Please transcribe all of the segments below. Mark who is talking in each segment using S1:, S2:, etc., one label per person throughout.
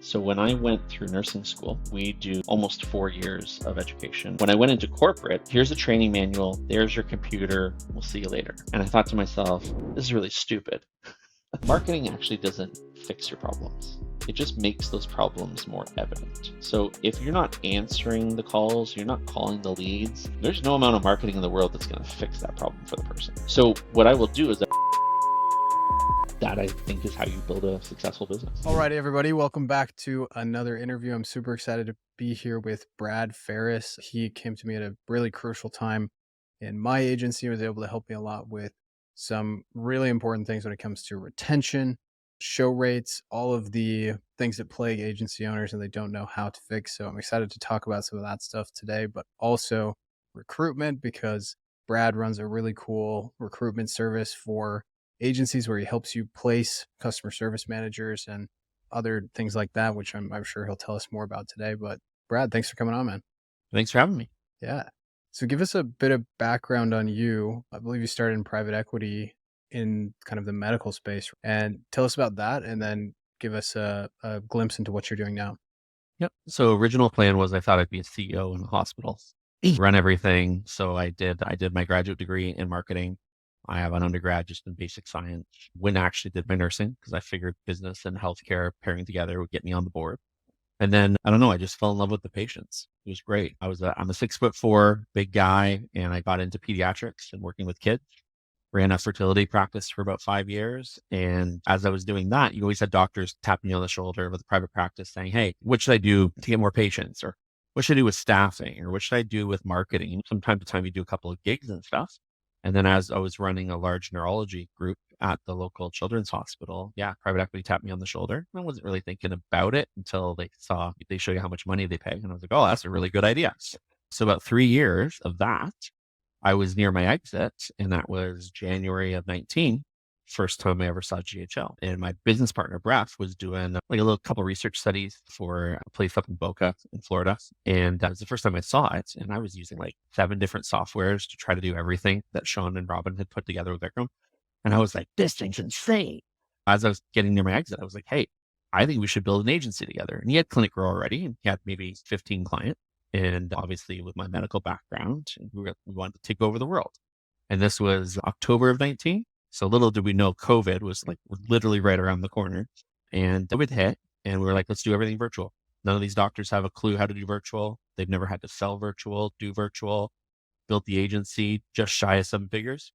S1: So when I went through nursing school, we do almost 4 years of education. When I went into corporate, here's a training manual, there's your computer, we'll see you later. And I thought to myself, this is really stupid. Marketing actually doesn't fix your problems. It just makes those problems more evident. So if you're not answering the calls, you're not calling the leads, there's no amount of marketing in the world that's going to fix that problem for the person. So what I will do is that I think is how you build a successful business.
S2: All right, everybody, welcome back to another interview. I'm super excited to be here with Brad Ferris. He came to me at a really crucial time in my agency. He was able to help me a lot with some really important things when it comes to retention, show rates, all of the things that plague agency owners and they don't know how to fix. So I'm excited to talk about some of that stuff today, but also recruitment, because Brad runs a really cool recruitment service for agencies where he helps you place customer service managers and other things like that, which I'm sure he'll tell us more about today. But Brad, thanks for coming on, man.
S1: Thanks for having me.
S2: Yeah. So give us a bit of background on you. I believe you started in private equity in kind of the medical space, and tell us about that and then give us a glimpse into what you're doing now.
S1: Yep. So original plan was I thought I'd be a CEO in a hospital, run everything. So I did my graduate degree in marketing. I have an undergrad just in basic science. When I actually did my nursing, because I figured business and healthcare pairing together would get me on the board. And then I don't know, I just fell in love with the patients. It was great. I'm a 6'4" big guy, and I got into pediatrics and working with kids. Ran a fertility practice for about 5 years. And as I was doing that, you always had doctors tapping you on the shoulder with a private practice saying, hey, what should I do to get more patients? Or what should I do with staffing? Or what should I do with marketing? From time to time, you do a couple of gigs and stuff. And then as I was running a large neurology group at the local children's hospital, private equity tapped me on the shoulder. I wasn't really thinking about it until they show you how much money they pay. And I was like, oh, that's a really good idea. So about 3 years of that, I was near my exit, and that was January of 19. First time I ever saw GHL. And my business partner, Brett, was doing like a little couple research studies for a place up in Boca in Florida. And that was the first time I saw it. And I was using like 7 different softwares to try to do everything that Sean and Robin had put together with Vikram. And I was like, this thing's insane. As I was getting near my exit, I was like, hey, I think we should build an agency together. And he had Clinic Grow already, and he had maybe 15 clients. And obviously with my medical background, we wanted to take over the world. And this was October of 19. So little did we know COVID was like literally right around the corner, and it would hit, and we were like, let's do everything virtual. None of these doctors have a clue how to do virtual. They've never had to sell virtual, do virtual, built the agency just shy of 7 figures,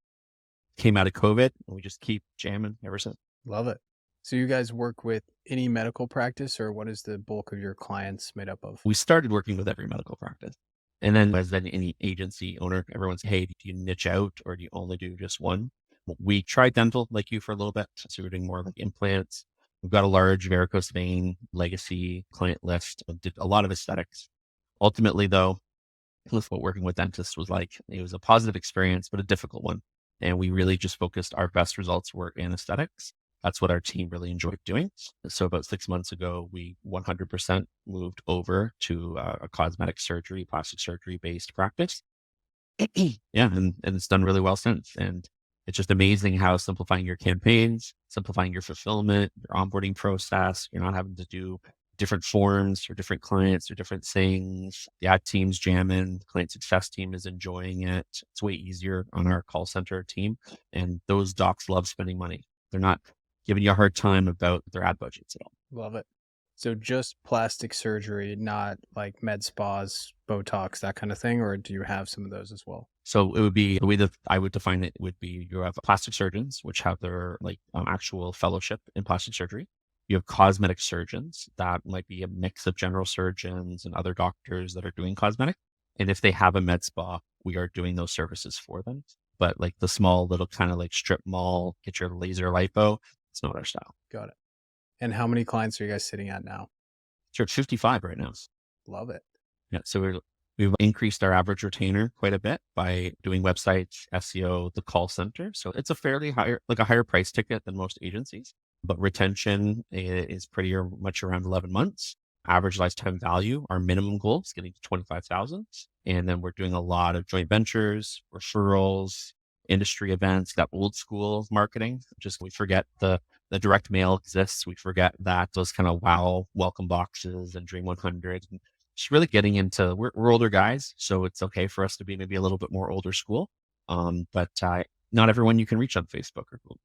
S1: came out of COVID, and we just keep jamming ever since.
S2: Love it. So you guys work with any medical practice, or what is the bulk of your clients made up of?
S1: We started working with every medical practice. And then as any agency owner, everyone's, hey, do you niche out or do you only do just one? We tried dental like you for a little bit. So we're doing more like implants. We've got a large varicose vein legacy client list. Did a lot of aesthetics. Ultimately, though, with what working with dentists was like, it was a positive experience, but a difficult one. And we really just focused, our best results were in aesthetics. That's what our team really enjoyed doing. So about 6 months ago, we 100% moved over to a cosmetic surgery, plastic surgery based practice. And it's done really well since. And it's just amazing how simplifying your campaigns, simplifying your fulfillment, your onboarding process, you're not having to do different forms for different clients or different things. The ad team's jamming, the client success team is enjoying it. It's way easier on our call center team. And those docs love spending money. They're not giving you a hard time about their ad budgets at all.
S2: Love it. So just plastic surgery, not like med spas, Botox, that kind of thing, or do you have some of those as well?
S1: So it would be, the way that I would define it would be, you have plastic surgeons, which have their actual fellowship in plastic surgery. You have cosmetic surgeons that might be a mix of general surgeons and other doctors that are doing cosmetic. And if they have a med spa, we are doing those services for them. But like the small little kind of like strip mall, get your laser lipo, it's not our style.
S2: Got it. And how many clients are you guys sitting at now?
S1: Sure, it's 55 right now.
S2: Love it.
S1: Yeah, so we've increased our average retainer quite a bit by doing websites, SEO, the call center. So it's a fairly higher price ticket than most agencies, but retention is pretty much around 11 months. Average lifetime value, our minimum goal is getting to 25,000. And then we're doing a lot of joint ventures, referrals, industry events, that old school marketing. Just we forget the the direct mail exists. We forget that those kind of wow welcome boxes and Dream 100. And just really getting into, we're older guys, so it's okay for us to be maybe a little bit more older school. But not everyone you can reach on Facebook or Google.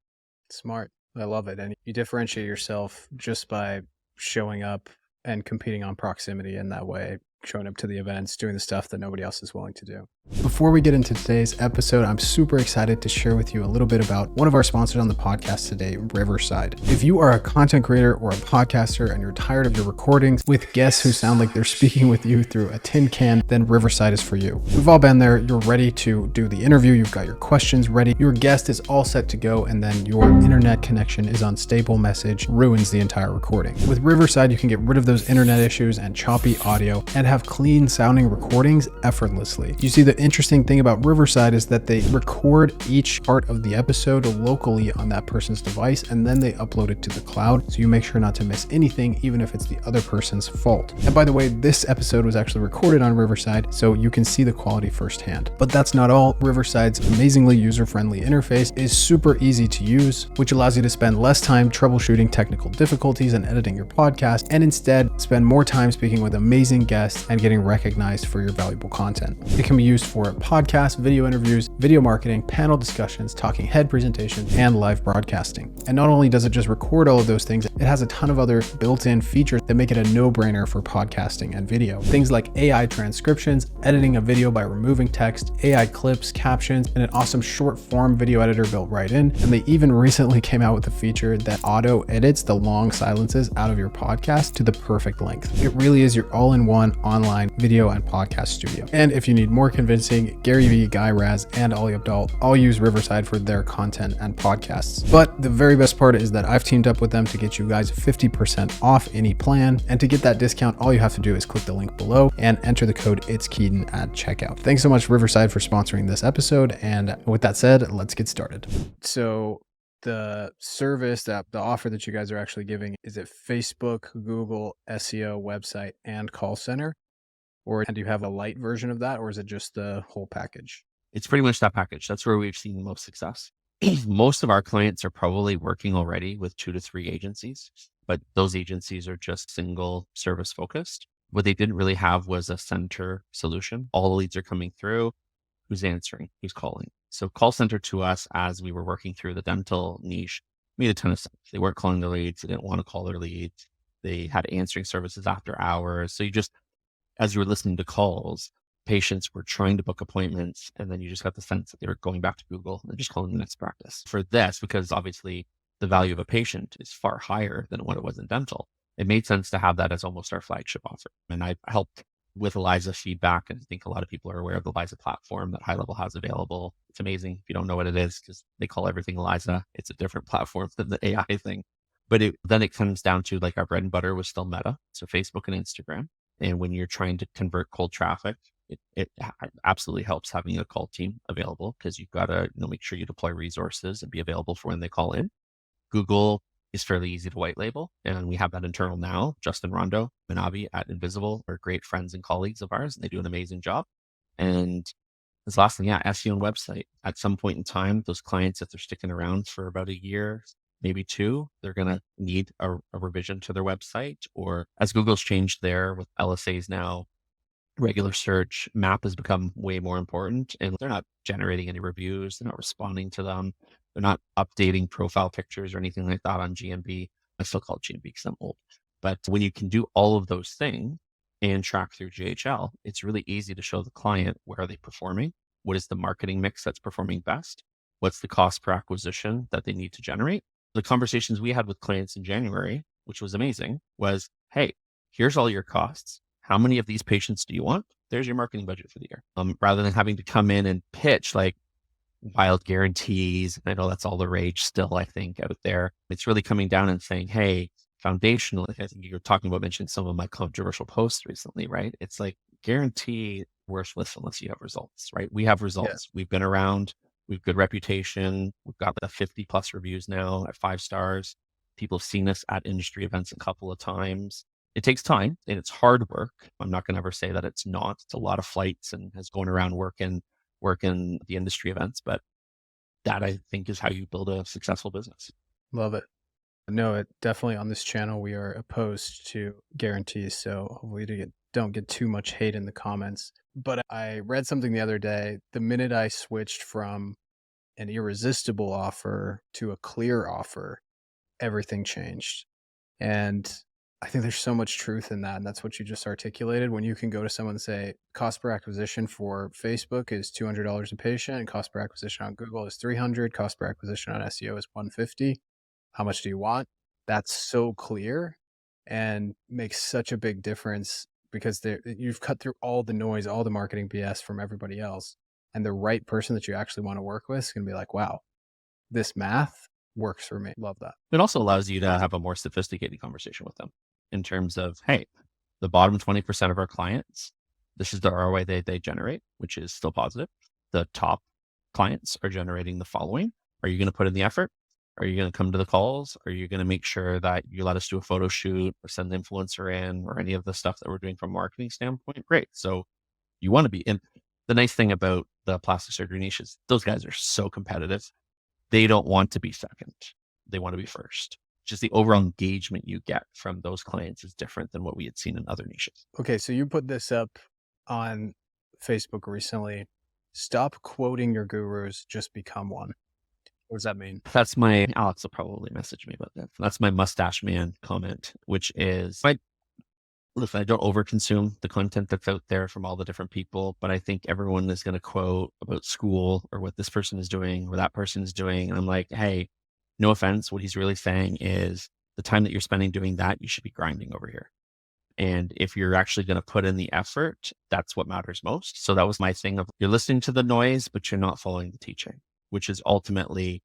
S2: Smart. I love it. And you differentiate yourself just by showing up and competing on proximity in that way, showing up to the events, doing the stuff that nobody else is willing to do. Before we get into today's episode, I'm super excited to share with you a little bit about one of our sponsors on the podcast today, Riverside. If you are a content creator or a podcaster and you're tired of your recordings with guests who sound like they're speaking with you through a tin can, then Riverside is for you. We've all been there. You're ready to do the interview. You've got your questions ready. Your guest is all set to go, and then your internet connection is unstable, message ruins the entire recording. With Riverside, you can get rid of those internet issues and choppy audio and have clean sounding recordings effortlessly. You see, the interesting thing about Riverside is that they record each part of the episode locally on that person's device, and then they upload it to the cloud, so you make sure not to miss anything, even if it's the other person's fault. And by the way, this episode was actually recorded on Riverside, so you can see the quality firsthand. But that's not all. Riverside's amazingly user-friendly interface is super easy to use, which allows you to spend less time troubleshooting technical difficulties and editing your podcast, and instead spend more time speaking with amazing guests and getting recognized for your valuable content. It can be used for podcasts, video interviews, video marketing, panel discussions, talking head presentations, and live broadcasting. And not only does it just record all of those things, it has a ton of other built-in features that make it a no-brainer for podcasting and video. Things like AI transcriptions, editing a video by removing text, AI clips, captions, and an awesome short-form video editor built right in. And they even recently came out with a feature that auto edits the long silences out of your podcast to the perfect length. It really is your all-in-one online video and podcast studio. And if you need more convincing, Gary Vee, Guy Raz, and Ali Abdal all use Riverside for their content and podcasts. But the very best part is that I've teamed up with them to get you guys 50% off any plan. And to get that discount, all you have to do is click the link below and enter the code IT'sKeaton at checkout. Thanks so much, Riverside, for sponsoring this episode. And with that said, let's get started. So the service, that the offer that you guys are actually giving, is it Facebook, Google, SEO, website, and call center? Or do you have a light version of that, or is it just the whole package?
S1: It's pretty much that package. That's where we've seen the most success. Most of our clients are probably working already with 2 to 3 agencies, but those agencies are just single service focused. What they didn't really have was a center solution. All the leads are coming through. Who's answering? Who's calling? So call center to us, as we were working through the dental niche, made a ton of sense. They weren't calling their leads. They didn't want to call their leads. They had answering services after hours. So you just, as you were listening to calls, patients were trying to book appointments, and then you just got the sense that they were going back to Google and just calling the next practice. For this, because obviously the value of a patient is far higher than what it was in dental, it made sense to have that as almost our flagship offer. And I helped with Eliza feedback, and I think a lot of people are aware of the Eliza platform that High Level has available. It's amazing if you don't know what it is, because they call everything Eliza. It's a different platform than the AI thing. But then it comes down to, like, our bread and butter was still Meta, so Facebook and Instagram. And when you're trying to convert cold traffic, it absolutely helps having a call team available, because you've got to make sure you deploy resources and be available for when they call in. Google is fairly easy to white label, and we have that internal now. Justin Rondo and Avi at Invisible are great friends and colleagues of ours, and they do an amazing job. And this last thing, SEO and website. At some point in time, those clients, if they're sticking around for about a year, maybe 2, they're going to need a revision to their website. Or as Google's changed there with LSAs now, regular search, map has become way more important, and they're not generating any reviews. They're not responding to them. They're not updating profile pictures or anything like that on GMB. I still call it GMB because I'm old. But when you can do all of those things and track through GHL, it's really easy to show the client, where are they performing? What is the marketing mix that's performing best? What's the cost per acquisition that they need to generate? The conversations we had with clients in January, which was amazing, was, hey, here's all your costs. How many of these patients do you want? There's your marketing budget for the year. Rather than having to come in and pitch like wild guarantees. I know that's all the rage still, I think, out there. It's really coming down and saying, hey, foundational, I think you were talking about, mentioning some of my controversial posts recently, right? It's like, guarantee worthless unless you have results, right? We have results. Yeah. We've been around. We've good reputation. We've got the 50 plus reviews now at 5 stars. People have seen us at industry events a couple of times. It takes time and it's hard work. I'm not going to ever say that it's not. It's a lot of flights and has going around working the industry events, but that, I think, is how you build a successful business.
S2: Love it. No, it definitely on this channel we are opposed to guarantees, so hopefully don't get too much hate in the comments. But I read something the other day. The minute I switched from an irresistible offer to a clear offer, everything changed. And I think there's so much truth in that. And that's what you just articulated. When you can go to someone and say, cost per acquisition for Facebook is $200 a patient, and cost per acquisition on Google is 300, cost per acquisition on SEO is 150. How much do you want? That's so clear and makes such a big difference because you've cut through all the noise, all the marketing BS from everybody else. And the right person that you actually want to work with is going to be like, wow, this math works for me. Love that.
S1: It also allows you to have a more sophisticated conversation with them in terms of, hey, the bottom 20% of our clients, this is the ROI they generate, which is still positive. The top clients are generating the following. Are you going to put in the effort? Are you going to come to the calls? Are you going to make sure that you let us do a photo shoot or send the influencer in or any of the stuff that we're doing from a marketing standpoint? Great. So you want to be in. The nice thing about the plastic surgery niche is those guys are so competitive. They don't want to be second. They want to be first. Just the overall engagement you get from those clients is different than what we had seen in other niches.
S2: Okay, so you put this up on Facebook recently. Stop quoting your gurus, just become one. What does that mean?
S1: That's my Alex will probably message me about that. That's my mustache man comment, which is listen, I don't overconsume the content that's out there from all the different people, but I think everyone is going to quote about school or what this person is doing or that person is doing. And I'm like, hey, no offense. What he's really saying is the time that you're spending doing that, you should be grinding over here. And if you're actually going to put in the effort, that's what matters most. So that was my thing of you're listening to the noise, but you're not following the teaching, which is ultimately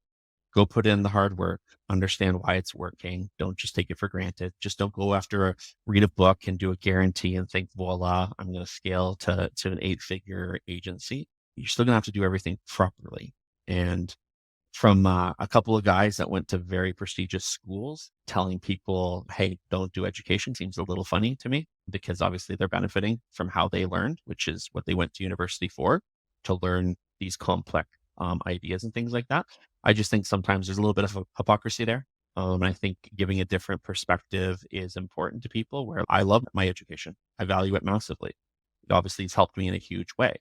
S1: go put in the hard work, understand why it's working. Don't just take it for granted. Just don't go after read a book and do a guarantee and think, voila, I'm going to scale to an 8-figure agency. You're still going to have to do everything properly. And from a couple of guys that went to very prestigious schools telling people, hey, don't do education seems a little funny to me because obviously they're benefiting from how they learned, which is what they went to university for, to learn these complex ideas and things like that. I just think sometimes there's a little bit of a hypocrisy there. And I think giving a different perspective is important to people where I love my education. I value it massively. It obviously has helped me in a huge way.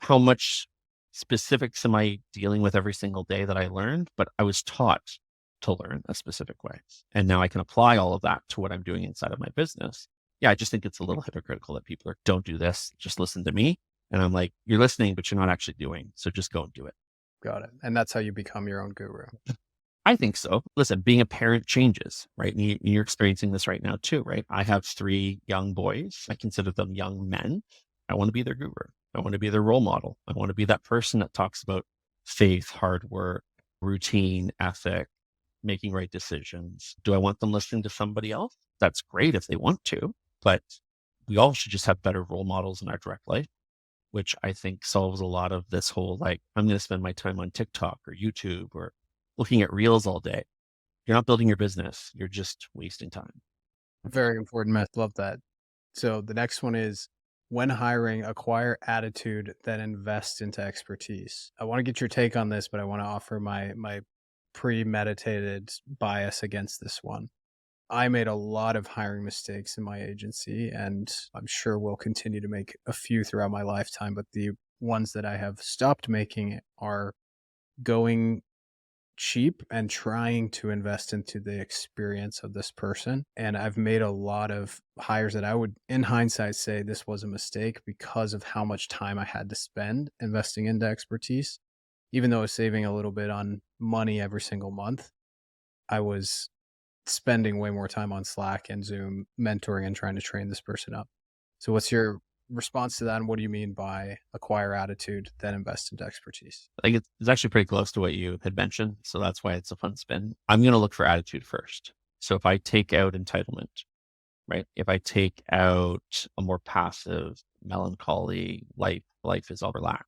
S1: How much specifics am I dealing with every single day that I learned? But I was taught to learn a specific way. And now I can apply all of that to what I'm doing inside of my business. Yeah, I just think it's a little hypocritical that people are, don't do this, just listen to me. And I'm like, you're listening, but you're not actually doing. So just go and do it.
S2: Got it. And that's how you become your own guru.
S1: I think so. Listen, being a parent changes, right? And you're experiencing this right now too, right? I have 3 young boys. I consider them young men. I want to be their guru. I want to be their role model. I want to be that person that talks about faith, hard work, routine, ethic, making right decisions. Do I want them listening to somebody else? That's great if they want to, but we all should just have better role models in our direct life, which I think solves a lot of this whole, like, I'm going to spend my time on TikTok or YouTube or looking at reels all day. You're not building your business. You're just wasting time.
S2: Very important method. Love that. So the next one is when hiring, acquire attitude, then invest into expertise. I want to get your take on this, but I want to offer my premeditated bias against this one. I made a lot of hiring mistakes in my agency, and I'm sure will continue to make a few throughout my lifetime. But the ones that I have stopped making are going cheap and trying to invest into the experience of this person. And I've made a lot of hires that I would, in hindsight, say this was a mistake because of how much time I had to spend investing into expertise. Even though I was saving a little bit on money every single month, I was spending way more time on Slack and Zoom mentoring and trying to train this person up. So what's your response to that? And what do you mean by acquire attitude, then invest into expertise?
S1: I think it's actually pretty close to what you had mentioned. So that's why it's a fun spin. I'm going to look for attitude first. So if I take out entitlement, right? If I take out a more passive, melancholy life is all lack.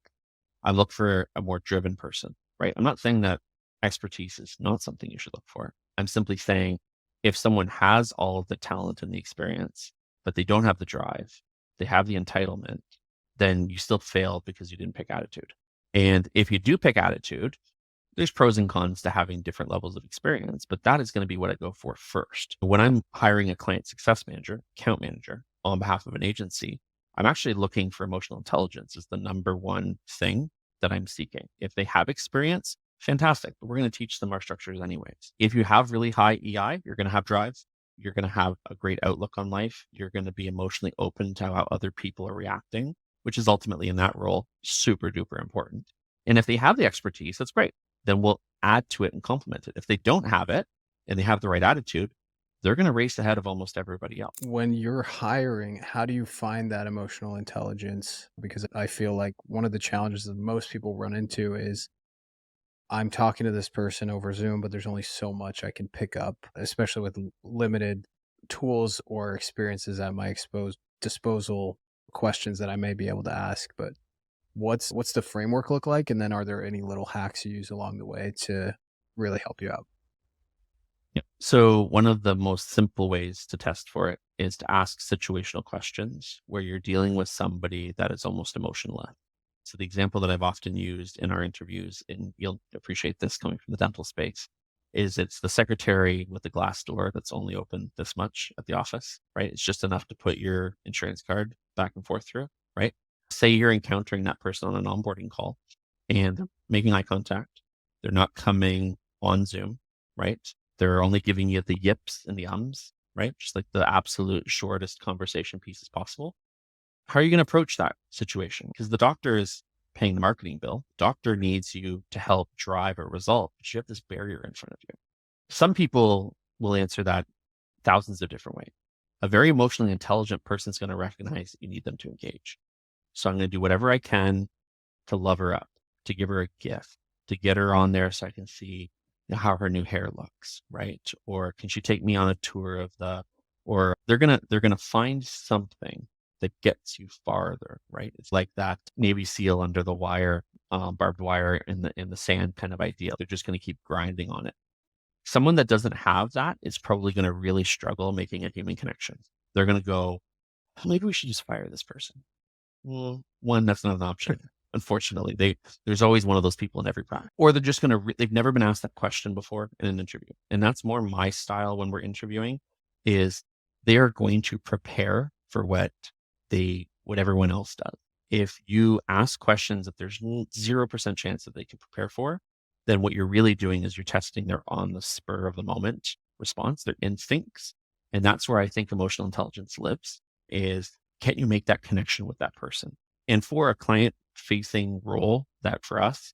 S1: I look for a more driven person, right? I'm not saying that expertise is not something you should look for. I'm simply saying if someone has all of the talent and the experience, but they don't have the drive, they have the entitlement, then you still failed because you didn't pick attitude. And if you do pick attitude, There's pros and cons to having different levels of experience, but that is going to be what I go for first. When I'm hiring a client success manager, account manager on behalf of an agency, I'm actually looking for emotional intelligence as the number one thing that I'm seeking. If they have experience, fantastic. But we're going to teach them our structures anyways. If you have really high EI, you're going to have drive. You're going to have a great outlook on life. You're going to be emotionally open to how other people are reacting, which is ultimately in that role super duper important. And if they have the expertise, that's great. Then we'll add to it and complement it. If they don't have it and they have the right attitude, they're going to race ahead of almost everybody else.
S2: When you're hiring, how do you find that emotional intelligence? Because I feel like one of the challenges that most people run into is I'm talking to this person over Zoom, but there's only so much I can pick up, especially with limited tools or experiences at my exposed disposal, questions that I may be able to ask. But what's the framework look like? And then are there any little hacks you use along the way to really help you out?
S1: Yeah. So one of the most simple ways to test for it is to ask situational questions where you're dealing with somebody that is almost emotionless. So the example that I've often used in our interviews, and you'll appreciate this coming from the dental space, is it's the secretary with the glass door that's only open this much at the office, right? It's just enough to put your insurance card back and forth through, right? Say you're encountering that person on an onboarding call and they're making eye contact. They're not coming on Zoom, right? They're only giving you the yips and the ums, right? Just like the absolute shortest conversation pieces possible. How are you going to approach that situation? Because the doctor is paying the marketing bill. Doctor needs you to help drive a result, but you have this barrier in front of you. Some people will answer that thousands of different ways. A very emotionally intelligent person is going to recognize that you need them to engage. So I'm going to do whatever I can to love her up, to give her a gift, to get her on there so I can see how her new hair looks, right? Or can she take me on a tour of or they're gonna find something that gets you farther, right? It's like that Navy SEAL under the wire, barbed wire in the sand kind of idea. They're just gonna keep grinding on it. Someone that doesn't have that is probably gonna really struggle making a human connection. They're gonna go, maybe we should just fire this person. Well, one, that's not an option. Unfortunately, there's always one of those people in every practice, or they're just gonna they've never been asked that question before in an interview, and that's more my style when we're interviewing. Is they are going to prepare for what everyone else does. If you ask questions that there's 0% chance that they can prepare for, then what you're really doing is you're testing their on the spur of the moment response, their instincts, and that's where I think emotional intelligence lives. Is can you make that connection with that person? And for a client facing role that for us,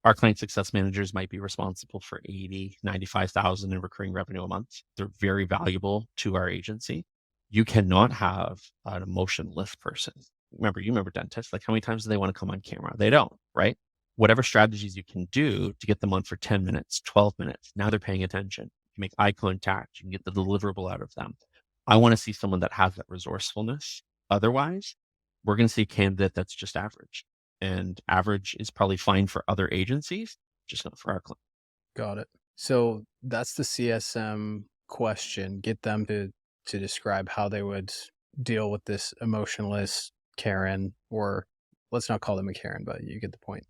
S1: our client success managers might be responsible for 80, 95,000 in recurring revenue a month. They're very valuable to our agency. You cannot have an emotionless person. You remember dentists, like how many times do they want to come on camera? They don't, right? Whatever strategies you can do to get them on for 10 minutes, 12 minutes, now they're paying attention. You make eye contact, you can get the deliverable out of them. I want to see someone that has that resourcefulness. Otherwise, we're going to see a candidate that's just average. And average is probably fine for other agencies, just not for our client.
S2: Got it. So that's the CSM question. Get them to describe how they would deal with this emotionless Karen, or let's not call them a Karen, but you get the point.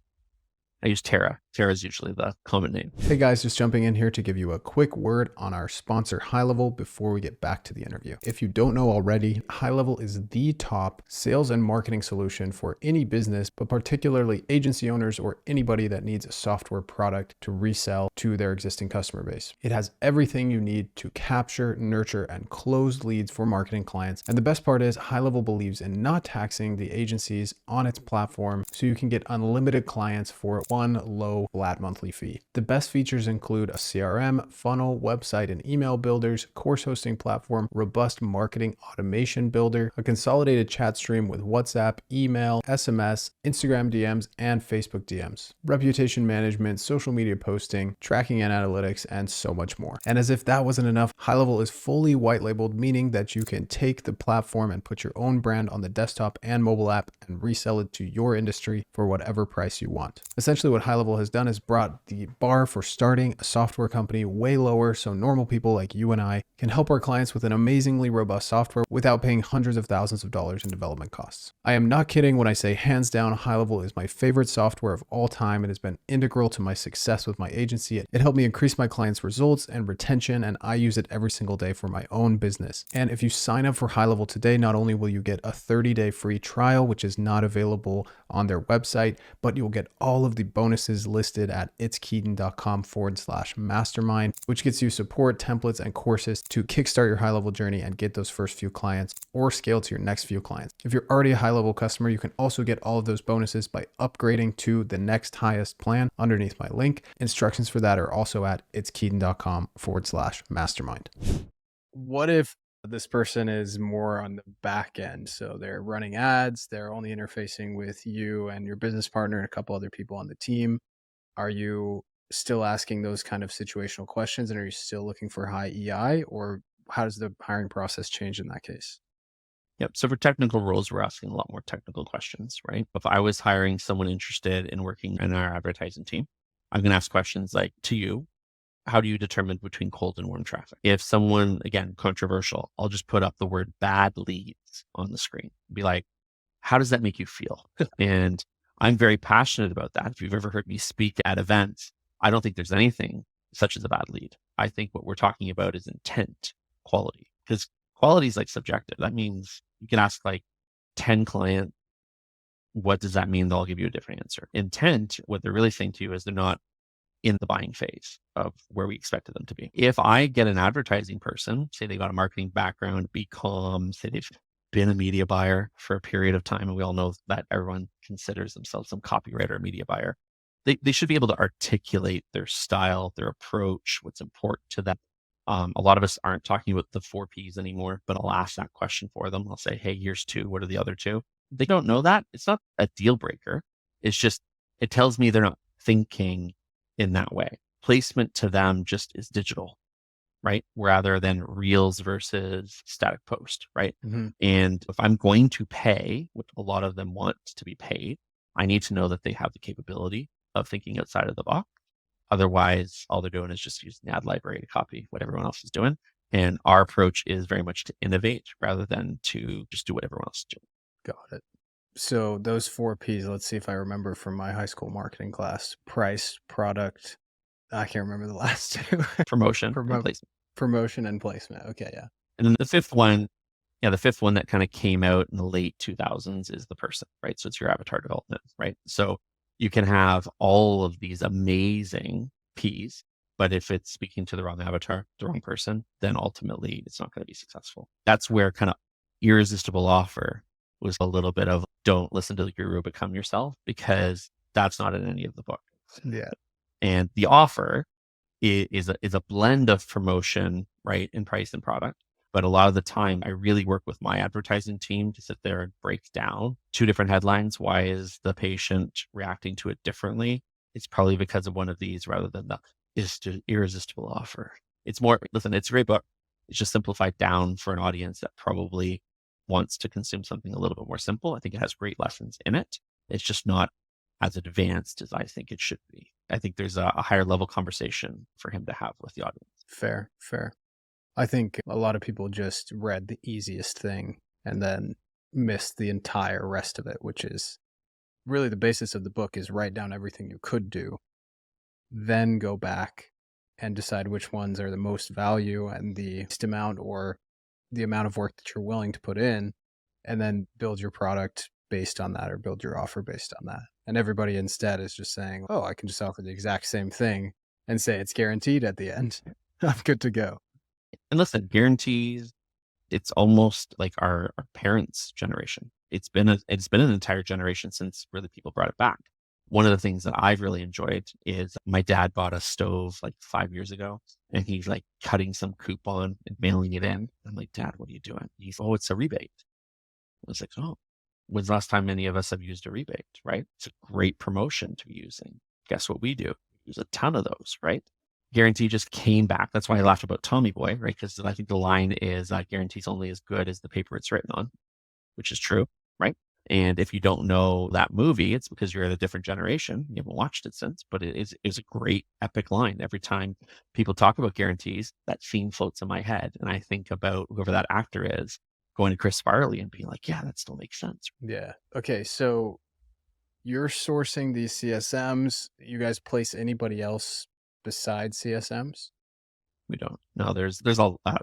S1: I use Tara. Tara is usually the common name.
S2: Hey guys, just jumping in here to give you a quick word on our sponsor, High Level, before we get back to the interview. If you don't know already, High Level is the top sales and marketing solution for any business, but particularly agency owners or anybody that needs a software product to resell to their existing customer base. It has everything you need to capture, nurture, and close leads for marketing clients. And the best part is High Level believes in not taxing the agencies on its platform, so you can get unlimited clients for one low flat monthly fee. The best features include a CRM, funnel, website and email builders, course hosting platform, robust marketing automation builder, a consolidated chat stream with WhatsApp, email, SMS, Instagram DMs, and Facebook DMs, reputation management, social media posting, tracking and analytics, and so much more. And as if that wasn't enough, High Level is fully white labeled, meaning that you can take the platform and put your own brand on the desktop and mobile app and resell it to your industry for whatever price you want. Essentially, what High Level has done is brought the bar for starting a software company way lower so normal people like you and I can help our clients with an amazingly robust software without paying hundreds of thousands of dollars in development costs. I am not kidding when I say hands down, High Level is my favorite software of all time. It has been integral to my success with my agency. It helped me increase my clients' results and retention, and I use it every single day for my own business. And if you sign up for High Level today, not only will you get a 30-day free trial, which is not available on their website, but you'll get all of the bonuses listed at itskeaton.com/mastermind, which gets you support, templates, and courses to kickstart your high level journey and get those first few clients or scale to your next few clients. If you're already a high level customer, you can also get all of those bonuses by upgrading to the next highest plan underneath my link. Instructions for that are also at itskeaton.com/mastermind. What if this person is more on the back end? So they're running ads, they're only interfacing with you and your business partner and a couple other people on the team. Are you still asking those kind of situational questions, and are you still looking for high EI, or how does the hiring process change in that case?
S1: Yep. So for technical roles, we're asking a lot more technical questions, right? If I was hiring someone interested in working in our advertising team, I'm going to ask questions like, to you, how do you determine between cold and warm traffic? If someone, again, controversial, I'll just put up the word bad leads on the screen. Be like, how does that make you feel? And I'm very passionate about that. If you've ever heard me speak at events, I don't think there's anything such as a bad lead. I think what we're talking about is intent quality, because quality is like subjective. That means you can ask like 10 clients, what does that mean? They'll give you a different answer. Intent, what they're really saying to you is they're not in the buying phase of where we expected them to be. If I get an advertising person, say they got a marketing background, BCom, say they've been a media buyer for a period of time, and we all know that everyone considers themselves some copywriter or media buyer, they should be able to articulate their style, their approach, what's important to them. A lot of us aren't talking about the 4 Ps anymore, but I'll ask that question for them. I'll say, hey, here's 2. What are the other 2? They don't know that. It's not a deal breaker. It's just, it tells me they're not thinking in that way. Placement to them just is digital, right? Rather than reels versus static post, right?
S2: Mm-hmm.
S1: And if I'm going to pay, which a lot of them want to be paid, I need to know that they have the capability of thinking outside of the box. Otherwise, all they're doing is just using the ad library to copy what everyone else is doing. And our approach is very much to innovate rather than to just do what everyone else is doing.
S2: Got it. So those 4 Ps, let's see if I remember from my high school marketing class: price, product. I can't remember the last 2.
S1: Promotion and placement.
S2: Promotion and placement. Okay, yeah.
S1: And then the fifth one that kind of came out in the late 2000s is the person, right? So it's your avatar development, right? So you can have all of these amazing Ps, but if it's speaking to the wrong avatar, the wrong person, then ultimately it's not going to be successful. That's where kind of irresistible offer was a little bit of don't listen to the guru, become yourself, because that's not in any of the books.
S2: Yeah.
S1: And the offer is a blend of promotion, right, and price and product. But a lot of the time, I really work with my advertising team to sit there and break down 2 different headlines. Why is the patient reacting to it differently? It's probably because of one of these rather than the irresistible offer. It's more, listen, it's a great book. It's just simplified down for an audience that probably wants to consume something a little bit more simple. I think it has great lessons in it. It's just not as advanced as I think it should be. I think there's a higher level conversation for him to have with the audience.
S2: Fair. I think a lot of people just read the easiest thing and then missed the entire rest of it, which is really the basis of the book, is write down everything you could do, then go back and decide which ones are the most value and the least amount, or the amount of work that you're willing to put in, and then build your product based on that, or build your offer based on that. And everybody instead is just saying, oh, I can just offer the exact same thing and say it's guaranteed at the end. I'm good to go.
S1: And listen, guarantees, it's almost like our parents' generation. It's been an entire generation since really people brought it back. One of the things that I've really enjoyed is my dad bought a stove like 5 years ago, and he's like cutting some coupon and mailing it in. I'm like, Dad, what are you doing? He's, oh, it's a rebate. I was like, oh, when's the last time any of us have used a rebate, right? It's a great promotion to be using. Guess what we do? We use a ton of those, right? Guarantee just came back. That's why I laughed about Tommy Boy, right? Because I think the line is guarantee's only as good as the paper it's written on, which is true, right? And if you don't know that movie, it's because you're at a different generation. You haven't watched it since, but it is a great epic line. Every time people talk about guarantees, that scene floats in my head. And I think about whoever that actor is going to Chris Farley and being like, yeah, that still makes sense.
S2: Yeah. Okay, so you're sourcing these CSMs. You guys place anybody else besides CSMs?
S1: We don't. No, there's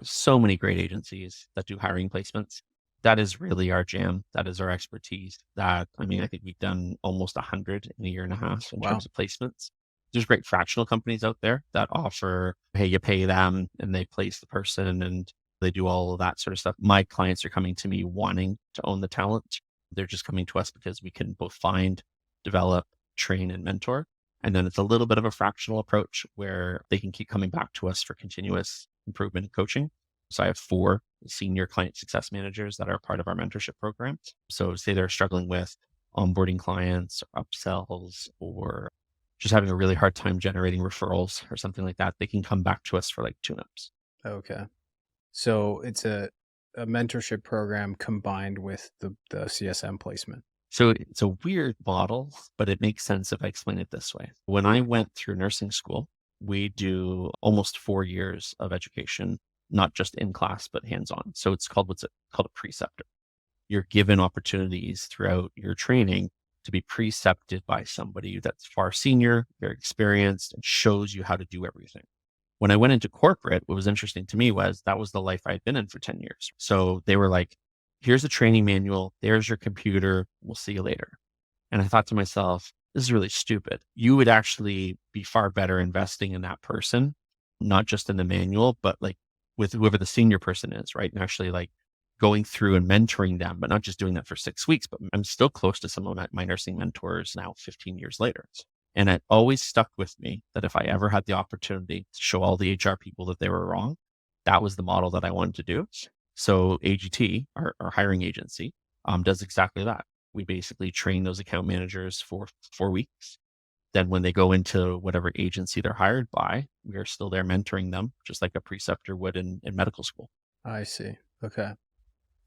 S1: so many great agencies that do hiring placements. That is really our jam. That is our expertise. That I mean, I think we've done almost 100 in a year and a half in
S2: Wow.
S1: terms of placements. There's great fractional companies out there that offer, hey, you pay them and they place the person and they do all of that sort of stuff. My clients are coming to me wanting to own the talent. They're just coming to us because we can both find, develop, train, and mentor. And then it's a little bit of a fractional approach where they can keep coming back to us for continuous improvement and coaching. So I have 4 senior client success managers that are part of our mentorship program. So say they're struggling with onboarding clients or upsells or just having a really hard time generating referrals or something like that, they can come back to us for like tune-ups.
S2: Okay. So it's a mentorship program combined with the CSM placement.
S1: So it's a weird model, but it makes sense if I explain it this way. When I went through nursing school, we do almost 4 years of education, not just in class, but hands on. So it's called called a preceptor. You're given opportunities throughout your training to be precepted by somebody that's far senior, very experienced, and shows you how to do everything. When I went into corporate, what was interesting to me was that was the life I'd been in for 10 years. So they were like, here's a training manual. There's your computer. We'll see you later. And I thought to myself, this is really stupid. You would actually be far better investing in that person, not just in the manual, but like with whoever the senior person is, right? And actually like going through and mentoring them, but not just doing that for 6 weeks, but I'm still close to some of my nursing mentors now 15 years later. And it always stuck with me that if I ever had the opportunity to show all the HR people that they were wrong, that was the model that I wanted to do. So AGT, our hiring agency, does exactly that. We basically train those account managers for 4 weeks. Then when they go into whatever agency they're hired by, we are still there mentoring them, just like a preceptor would in medical school.
S2: I see. Okay.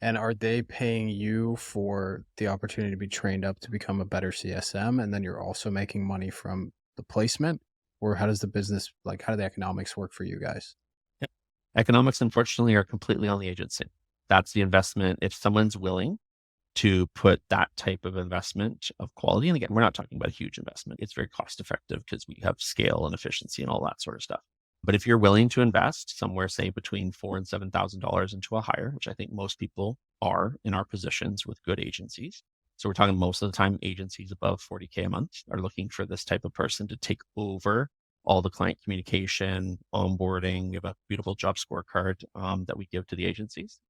S2: And are they paying you for the opportunity to be trained up to become a better CSM, and then you're also making money from the placement? Or how does the business like how do the economics work for you guys?
S1: Yep. Economics, unfortunately, are completely on the agency. That's the investment. If someone's willing to put that type of investment of quality, and again, we're not talking about a huge investment. It's very cost effective because we have scale and efficiency and all that sort of stuff. But if you're willing to invest somewhere, say between $4,000 and $7,000 into a hire, which I think most people are in our positions with good agencies. So we're talking most of the time agencies above 40K a month are looking for this type of person to take over all the client communication, onboarding. We have a beautiful job scorecard that we give to the agencies.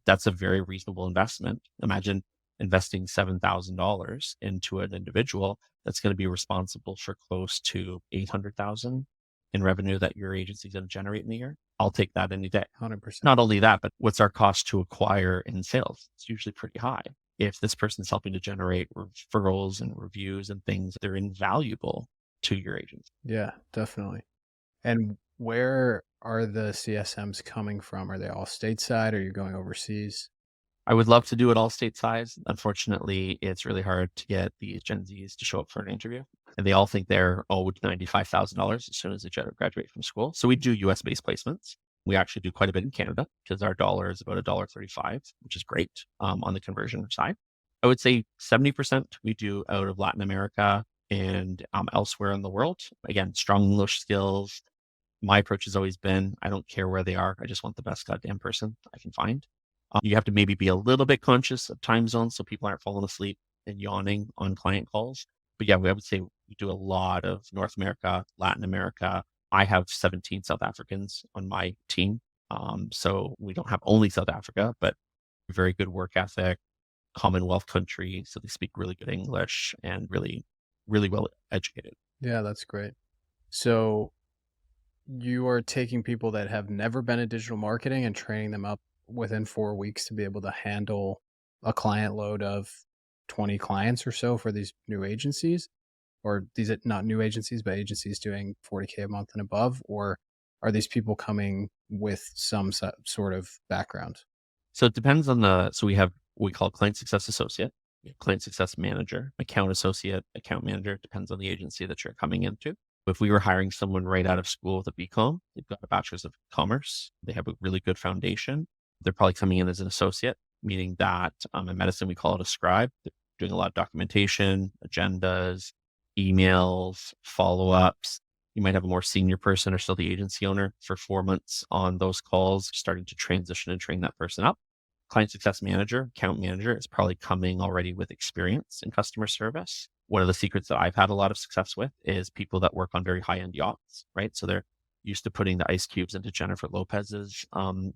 S1: That's a very reasonable investment. Imagine investing $7,000 into an individual that's going to be responsible for close to 800,000 in revenue that your agency is going to generate in a year. I'll take that any day.
S2: 100%.
S1: Not only that, but what's our cost to acquire in sales? It's usually pretty high. If this person's helping to generate referrals and reviews and things, they're invaluable to your agency.
S2: Yeah, definitely. And where are the CSMs coming from? Are they all stateside? Or are you going overseas?
S1: I would love to do it all stateside. Unfortunately, it's really hard to get these Gen Zs to show up for an interview. And they all think they're owed $95,000 as soon as they graduate from school. So we do US based placements. We actually do quite a bit in Canada because our dollar is about $1.35, which is great on the conversion side. I would say 70% we do out of Latin America and elsewhere in the world. Again, strong English skills. My approach has always been I don't care where they are. I just want the best goddamn person I can find. You have to maybe be a little bit conscious of time zones so people aren't falling asleep and yawning on client calls. But yeah, I would say we do a lot of North America, Latin America. I have 17 South Africans on my team. So we don't have only South Africa, but very good work ethic, Commonwealth country. So they speak really good English and really, really well educated.
S2: Yeah, that's great. So you are taking people that have never been in digital marketing and training them up within 4 weeks to be able to handle a client load of 20 clients or so for these new agencies, or these are not new agencies, but agencies doing 40K a month and above, or are these people coming with some sort of background?
S1: So it depends on so we have what we call client success associate. client success manager, account associate, account manager, depends on the agency that you're coming into. If we were hiring someone right out of school with a BCom, they've got a bachelor's of commerce, they have a really good foundation. They're probably coming in as an associate, meaning that in medicine, we call it a scribe. They're doing a lot of documentation, agendas, emails, follow-ups. You might have a more senior person or still the agency owner for 4 months on those calls, starting to transition and train that person up. Client success manager, account manager is probably coming already with experience in customer service. One of the secrets that I've had a lot of success with is people that work on very high-end yachts, right? So they're used to putting the ice cubes into Jennifer Lopez's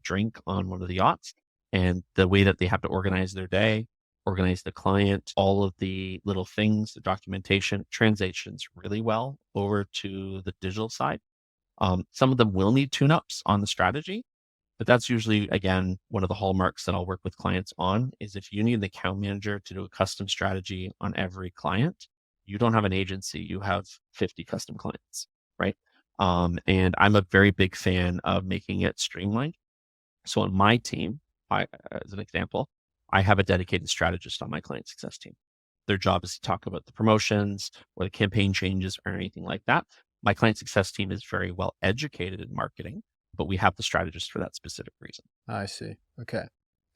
S1: drink on one of the yachts. And the way that they have to organize their day, organize the client, all of the little things, the documentation, translations really well over to the digital side. Some of them will need tune-ups on the strategy, but that's usually, again, one of the hallmarks that I'll work with clients on is if you need an account manager to do a custom strategy on every client, you don't have an agency, you have 50 custom clients, right? And I'm a very big fan of making it streamlined. So on my team, as an example, I have a dedicated strategist on my client success team. Their job is to talk about the promotions or the campaign changes or anything like that. My client success team is very well educated in marketing, but we have the strategist for that specific reason.
S2: I see. Okay.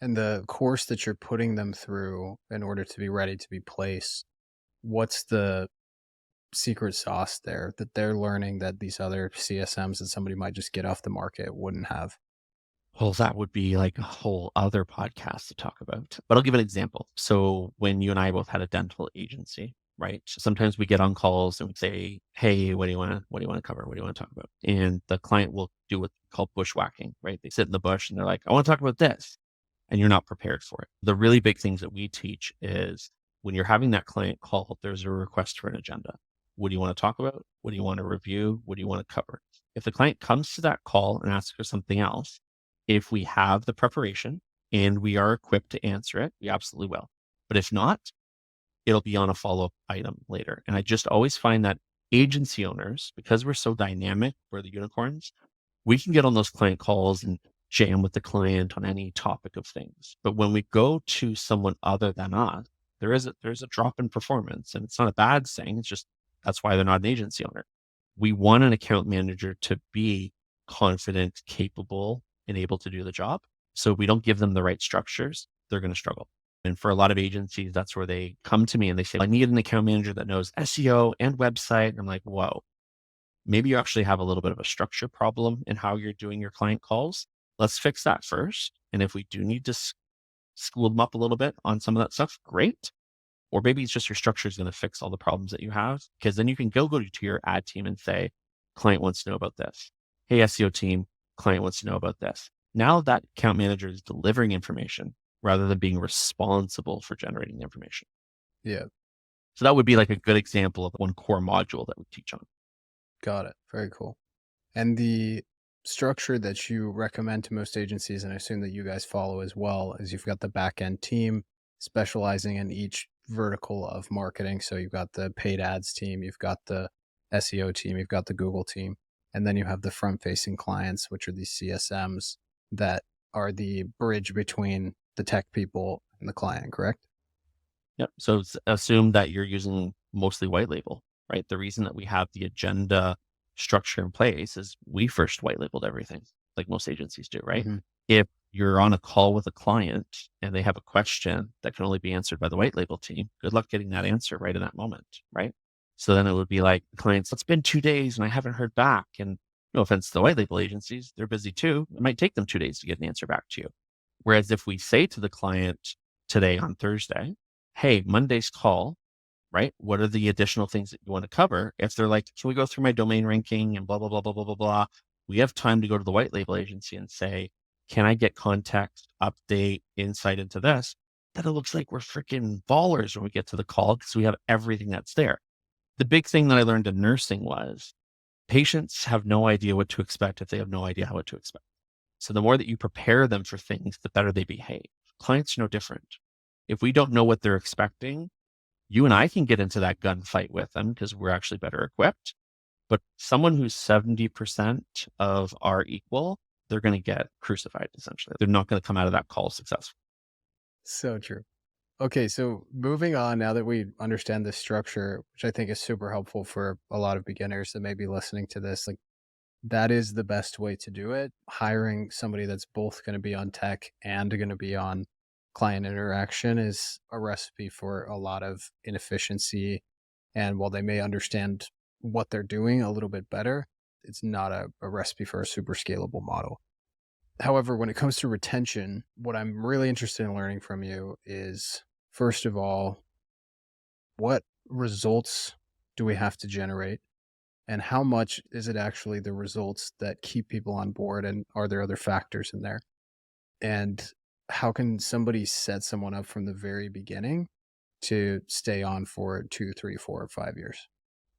S2: And the course that you're putting them through in order to be ready to be placed, what's the secret sauce there that they're learning that these other CSMs that somebody might just get off the market wouldn't have?
S1: Well, that would be like a whole other podcast to talk about. But I'll give an example. So when you and I both had a dental agency, right? So sometimes we get on calls and we say, "Hey, what do you want to cover? What do you want to talk about?" And the client will do what's called bushwhacking, right? They sit in the bush and they're like, "I want to talk about this." And you're not prepared for it. The really big things that we teach is when you're having that client call, there's a request for an agenda. What do you want to talk about? What do you want to review? What do you want to cover? If the client comes to that call and asks for something else, if we have the preparation and we are equipped to answer it, we absolutely will. But if not, it'll be on a follow-up item later. And I just always find that agency owners, because we're so dynamic, we're the unicorns, we can get on those client calls and jam with the client on any topic of things. But when we go to someone other than us, there's a drop in performance. And it's not a bad thing. It's just that's why they're not an agency owner. We want an account manager to be confident, capable, and able to do the job. So if we don't give them the right structures, they're going to struggle. And for a lot of agencies, that's where they come to me and they say, I need an account manager that knows SEO and website. And I'm like, whoa, maybe you actually have a little bit of a structure problem in how you're doing your client calls. Let's fix that first. And if we do need to school them up a little bit on some of that stuff, great. Or maybe it's just your structure is going to fix all the problems that you have. Because then you can go to your ad team and say, client wants to know about this. Hey, SEO team, client wants to know about this. Now that account manager is delivering information rather than being responsible for generating the information.
S2: Yeah,
S1: So that would be like a good example of one core module that we teach on.
S2: got it. Very cool. And the structure that you recommend to most agencies, and I assume that you guys follow as well, is you've got the back end team specializing in each vertical of marketing. So you've got the paid ads team, you've got the SEO team, you've got the Google team, and then you have the front facing clients, which are these CSMs that are the bridge between the tech people and the client, correct?
S1: Yep. So assume that you're using mostly white label, right? The reason that we have the agenda structure in place is we first white labeled everything, like most agencies do, right?
S2: Hmm.
S1: If you're on a call with a client and they have a question that can only be answered by the white label team, good luck getting that answer right in that moment, right? So then it would be like, clients, it's been 2 days and I haven't heard back. And no offense to the white label agencies, they're busy too. It might take them 2 days to get an answer back to you. Whereas if we say to the client today on Thursday, hey, Monday's call, right? What are the additional things that you want to cover? If they're like, can we go through my domain ranking and blah, blah, blah, blah, blah, blah, blah. We have time to go to the white label agency and say, can I get context, update, insight into this? Then it looks like we're freaking ballers when we get to the call because we have everything that's there. The big thing that I learned in nursing was patients have no idea what to expect if they have no idea what to expect. So the more that you prepare them for things, the better they behave. Clients are no different. If we don't know what they're expecting, you and I can get into that gunfight with them because we're actually better equipped. But someone who's 70% of our equal, they're going to get crucified essentially. They're not going to come out of that call successful.
S2: So true. Okay, so moving on, now that we understand this structure, which I think is super helpful for a lot of beginners that may be listening to this, like that is the best way to do it. Hiring somebody that's both going to be on tech and going to be on client interaction is a recipe for a lot of inefficiency. And while they may understand what they're doing a little bit better, it's not a recipe for a super scalable model. However, when it comes to retention, what I'm really interested in learning from you is, first of all, what results do we have to generate? And how much is it actually the results that keep people on board? And are there other factors in there? And how can somebody set someone up from the very beginning to stay on for 2, 3, 4, or 5 years?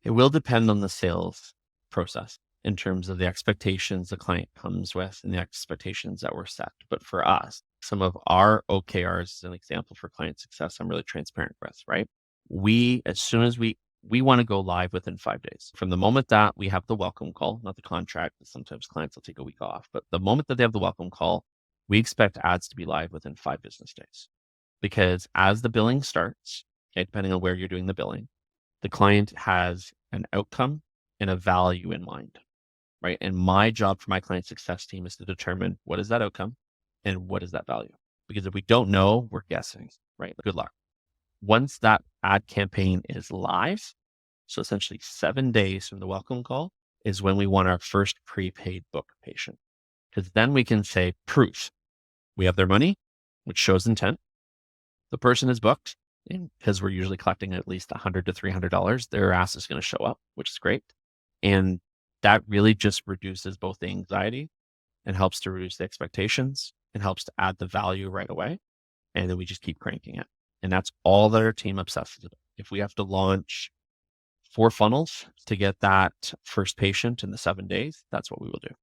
S1: It will depend on the sales process in terms of the expectations the client comes with and the expectations that were set. But for us, some of our OKRs, as an example for client success, I'm really transparent with, right? As soon as we want to go live within 5 days. From the moment that we have the welcome call, not the contract, sometimes clients will take a week off, but the moment that they have the welcome call, we expect ads to be live within 5 business days. Because as the billing starts, okay, depending on where you're doing the billing, the client has an outcome and a value in mind, right? And my job for my client success team is to determine what is that outcome and what is that value. Because if we don't know, we're guessing, right? Good luck. Once that ad campaign is live, so essentially 7 days from the welcome call is when we want our first prepaid book patient. Because then we can say proof. We have their money, which shows intent. The person is booked, and because we're usually collecting at least $100 to $300, their ass is going to show up, which is great. And that really just reduces both the anxiety and helps to reduce the expectations and helps to add the value right away. And then we just keep cranking it. And that's all that our team obsesses about. If we have to launch 4 funnels to get that first patient in the 7 days, that's what we will do.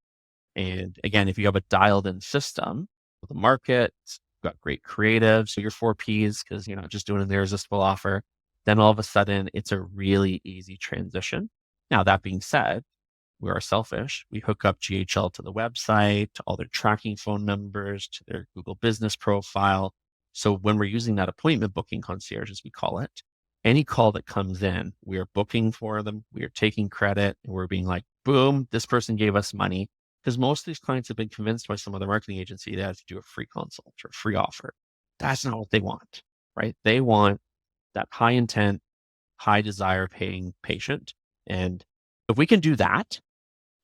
S1: And again, if you have a dialed in system with a market, got great creatives, so your 4 Ps, because you're not just doing an irresistible offer, then all of a sudden it's a really easy transition. Now, that being said, we are selfish. We hook up GHL to the website, to all their tracking phone numbers, to their Google business profile. So when we're using that appointment booking concierge, as we call it, any call that comes in, we are booking for them. We are taking credit and we're being like, boom, this person gave us money. Because most of these clients have been convinced by some other marketing agency that to do a free consult or a free offer. That's not what they want, right? They want that high intent, high desire paying patient. And if we can do that,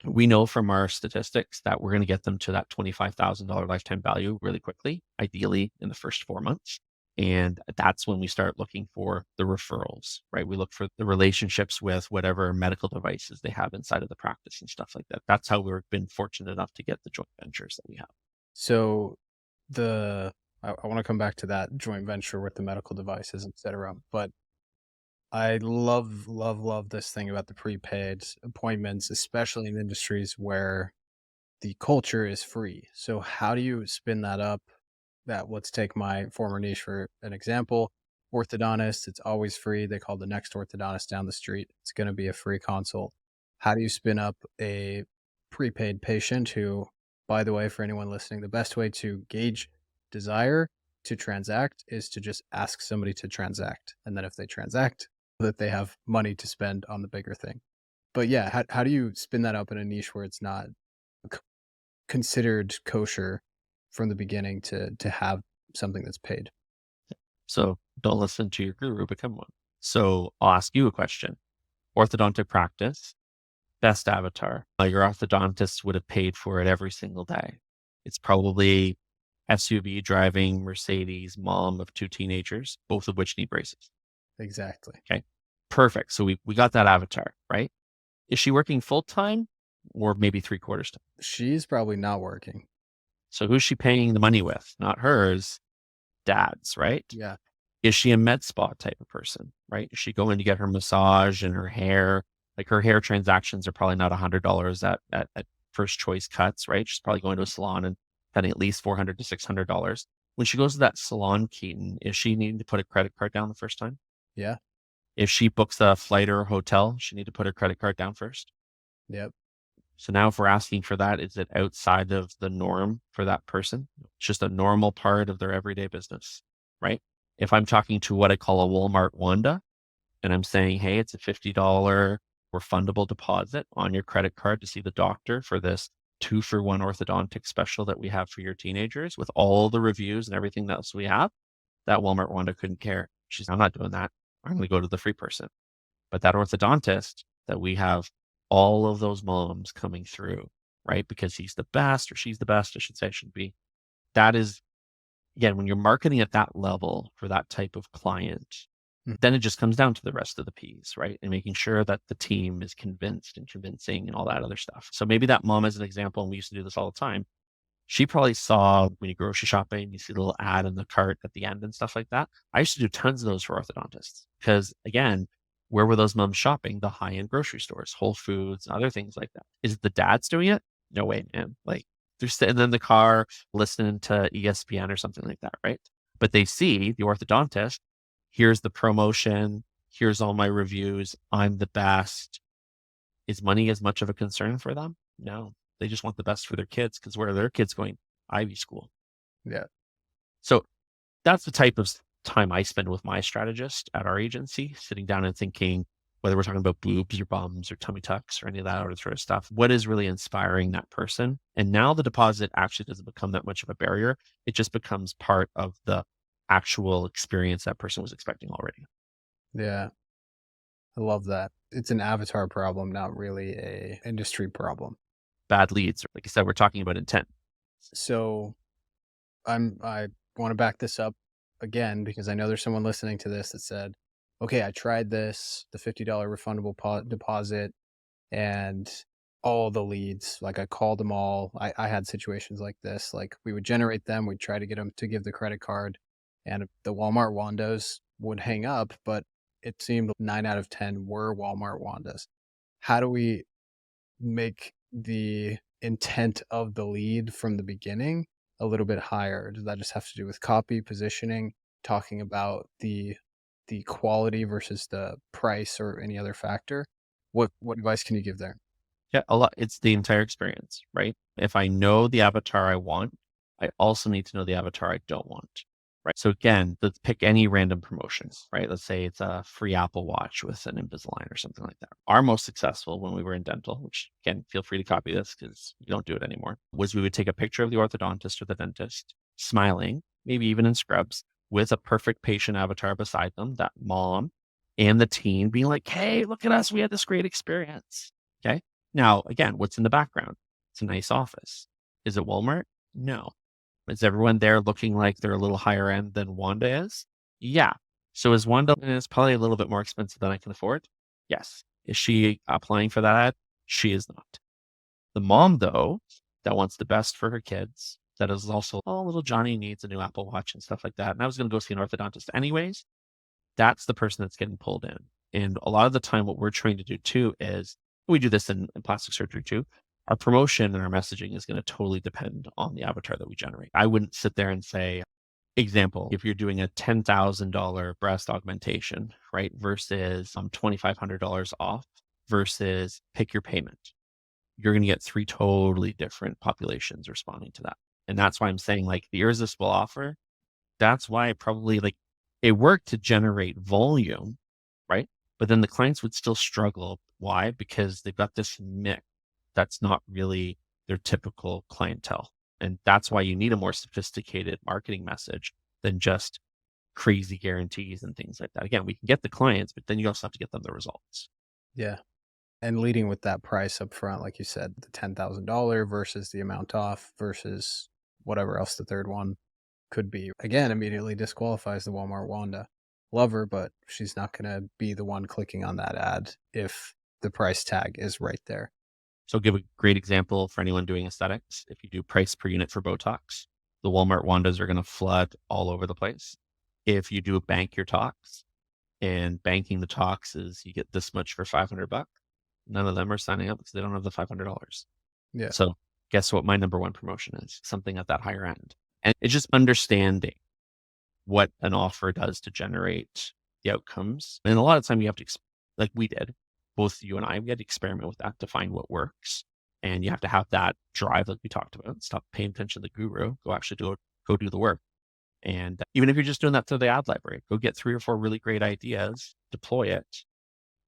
S1: we know from our statistics that we're going to get them to that $25,000 lifetime value really quickly, ideally in the first 4 months. And that's when we start looking for the referrals, right? We look for the relationships with whatever medical devices they have inside of the practice and stuff like that. That's how we've been fortunate enough to get the joint ventures that we have.
S2: So the I want to come back to that joint venture with the medical devices, et cetera. But I love, love, love this thing about the prepaid appointments, especially in industries where the culture is free. So how do you spin that up? That let's take my former niche for an example. Orthodontist, it's always free. They call the next orthodontist down the street. It's going to be a free consult. How do you spin up a prepaid patient who, by the way, for anyone listening, the best way to gauge desire to transact is to just ask somebody to transact. And then if they transact, that they have money to spend on the bigger thing. But yeah, how do you spin that up in a niche where it's not considered kosher from the beginning to have something that's paid?
S1: So don't listen to your guru, become one. So I'll ask you a question. Orthodontic practice, best avatar. Your orthodontist would have paid for it every single day. It's probably SUV driving Mercedes mom of 2 teenagers, both of which need braces.
S2: Exactly.
S1: Okay. Perfect. So we got that avatar, right? Is she working full time or maybe 3/4 time?
S2: She's probably not working.
S1: So who's she paying the money with? Not hers, dad's, right?
S2: Yeah.
S1: Is she a med spa type of person, right? Is she going to get her massage and her hair? Like her hair transactions are probably not $100 at first choice cuts, right? She's probably going to a salon and spending at least $400 to $600. When she goes to that salon, Keaton, is she needing to put a credit card down the first time?
S2: Yeah.
S1: If she books a flight or a hotel, she need to put her credit card down first.
S2: Yep.
S1: So now if we're asking for that, is it outside of the norm for that person? It's just a normal part of their everyday business, right? If I'm talking to what I call a Walmart Wanda, and I'm saying, hey, it's a $50 refundable deposit on your credit card to see the doctor for this 2-for-1 orthodontic special that we have for your teenagers with all the reviews and everything else we have, that Walmart Wanda couldn't care. She's, I'm not doing that. I'm going to go to the free person. But that orthodontist that we have all of those moms coming through, right? Because he's the best, or she's the best, I should say, should be. That is, again, when you're marketing at that level for that type of client,
S2: Mm.
S1: then it just comes down to the rest of the P's, right? And making sure that the team is convinced and convincing and all that other stuff. So maybe that mom as an example, and we used to do this all the time. She probably saw when you grocery shopping, you see a little ad in the cart at the end and stuff like that. I used to do tons of those for orthodontists because, again, where were those moms shopping? The high-end grocery stores, Whole Foods, and other things like that. Is it the dads doing it? No way, man. Like they're sitting in the car listening to ESPN or something like that, right? But they see the orthodontist. Here's the promotion. Here's all my reviews. I'm the best. Is money as much of a concern for them? No, they just want the best for their kids because where are their kids going? Ivy school.
S2: Yeah.
S1: So that's the type of time I spend with my strategist at our agency, sitting down and thinking, whether we're talking about boobs or bums or tummy tucks or any of that other sort of stuff, what is really inspiring that person? And now the deposit actually doesn't become that much of a barrier. It just becomes part of the actual experience that person was expecting already.
S2: Yeah. I love that. It's an avatar problem, not really a industry problem.
S1: Bad leads, like I said, we're talking about intent.
S2: So I want to back this up again because I know there's someone listening to this that said, "Okay, I tried this, the $50 refundable deposit, and all the leads. Like I called them all. I had situations like this. Like we would generate them, we'd try to get them to give the credit card, and the Walmart Wandos would hang up, but it seemed 9 out of 10 were Walmart Wandas. How do we make the intent of the lead from the beginning a little bit higher? Does that just have to do with copy, positioning, talking about the quality versus the price or any other factor? What advice can you give there?
S1: Yeah, a lot. It's the entire experience, right? If I know the avatar I want, I also need to know the avatar I don't want, right? So again, let's pick any random promotions, right? Let's say it's a free Apple Watch with an Invisalign or something like that. Our most successful when we were in dental, which again, feel free to copy this because you don't do it anymore, was we would take a picture of the orthodontist or the dentist smiling, maybe even in scrubs, with a perfect patient avatar beside them, that mom and the teen being like, hey, look at us. We had this great experience. Okay. Now, again, what's in the background? It's a nice office. Is it Walmart? No. Is everyone there looking like they're a little higher end than Wanda is? Yeah. So is Wanda, and it's probably a little bit more expensive than I can afford? Yes. Is she applying for that ad? She is not. The mom, though, that wants the best for her kids, that is also, oh, little Johnny needs a new Apple Watch and stuff like that. And I was going to go see an orthodontist anyways. That's the person that's getting pulled in. And a lot of the time, what we're trying to do too is we do this in plastic surgery too. Our promotion and our messaging is going to totally depend on the avatar that we generate. I wouldn't sit there and say, example, if you're doing a $10,000 breast augmentation, right, versus $2,500 off versus pick your payment, you're going to get 3 totally different populations responding to that. And that's why I'm saying like the irresistible offer, that's why I probably like it worked to generate volume, right? But then the clients would still struggle. Why? Because they've got this mix that's not really their typical clientele. And that's why you need a more sophisticated marketing message than just crazy guarantees and things like that. Again, we can get the clients, but then you also have to get them the results.
S2: Yeah. And leading with that price up front, like you said, the $10,000 versus the amount off versus whatever else the third one could be. Again, immediately disqualifies the Walmart Wanda. Love her, but she's not going to be the one clicking on that ad if the price tag is right there.
S1: So I'll give a great example for anyone doing aesthetics. If you do price per unit for Botox, the Walmart Wandas are going to flood all over the place. If you do bank your talks, and banking the talks is you get this much for $500, none of them are signing up because they don't have the $500.
S2: Yeah.
S1: So guess what my number one promotion is? Something at that higher end. And it's just understanding what an offer does to generate the outcomes. And a lot of time you have to, like we did, both you and I, we had to experiment with that to find what works. And you have to have that drive, like we talked about. Stop paying attention to the guru. Go actually go do the work. And even if you're just doing that through the ad library, go get 3 or 4 really great ideas, deploy it.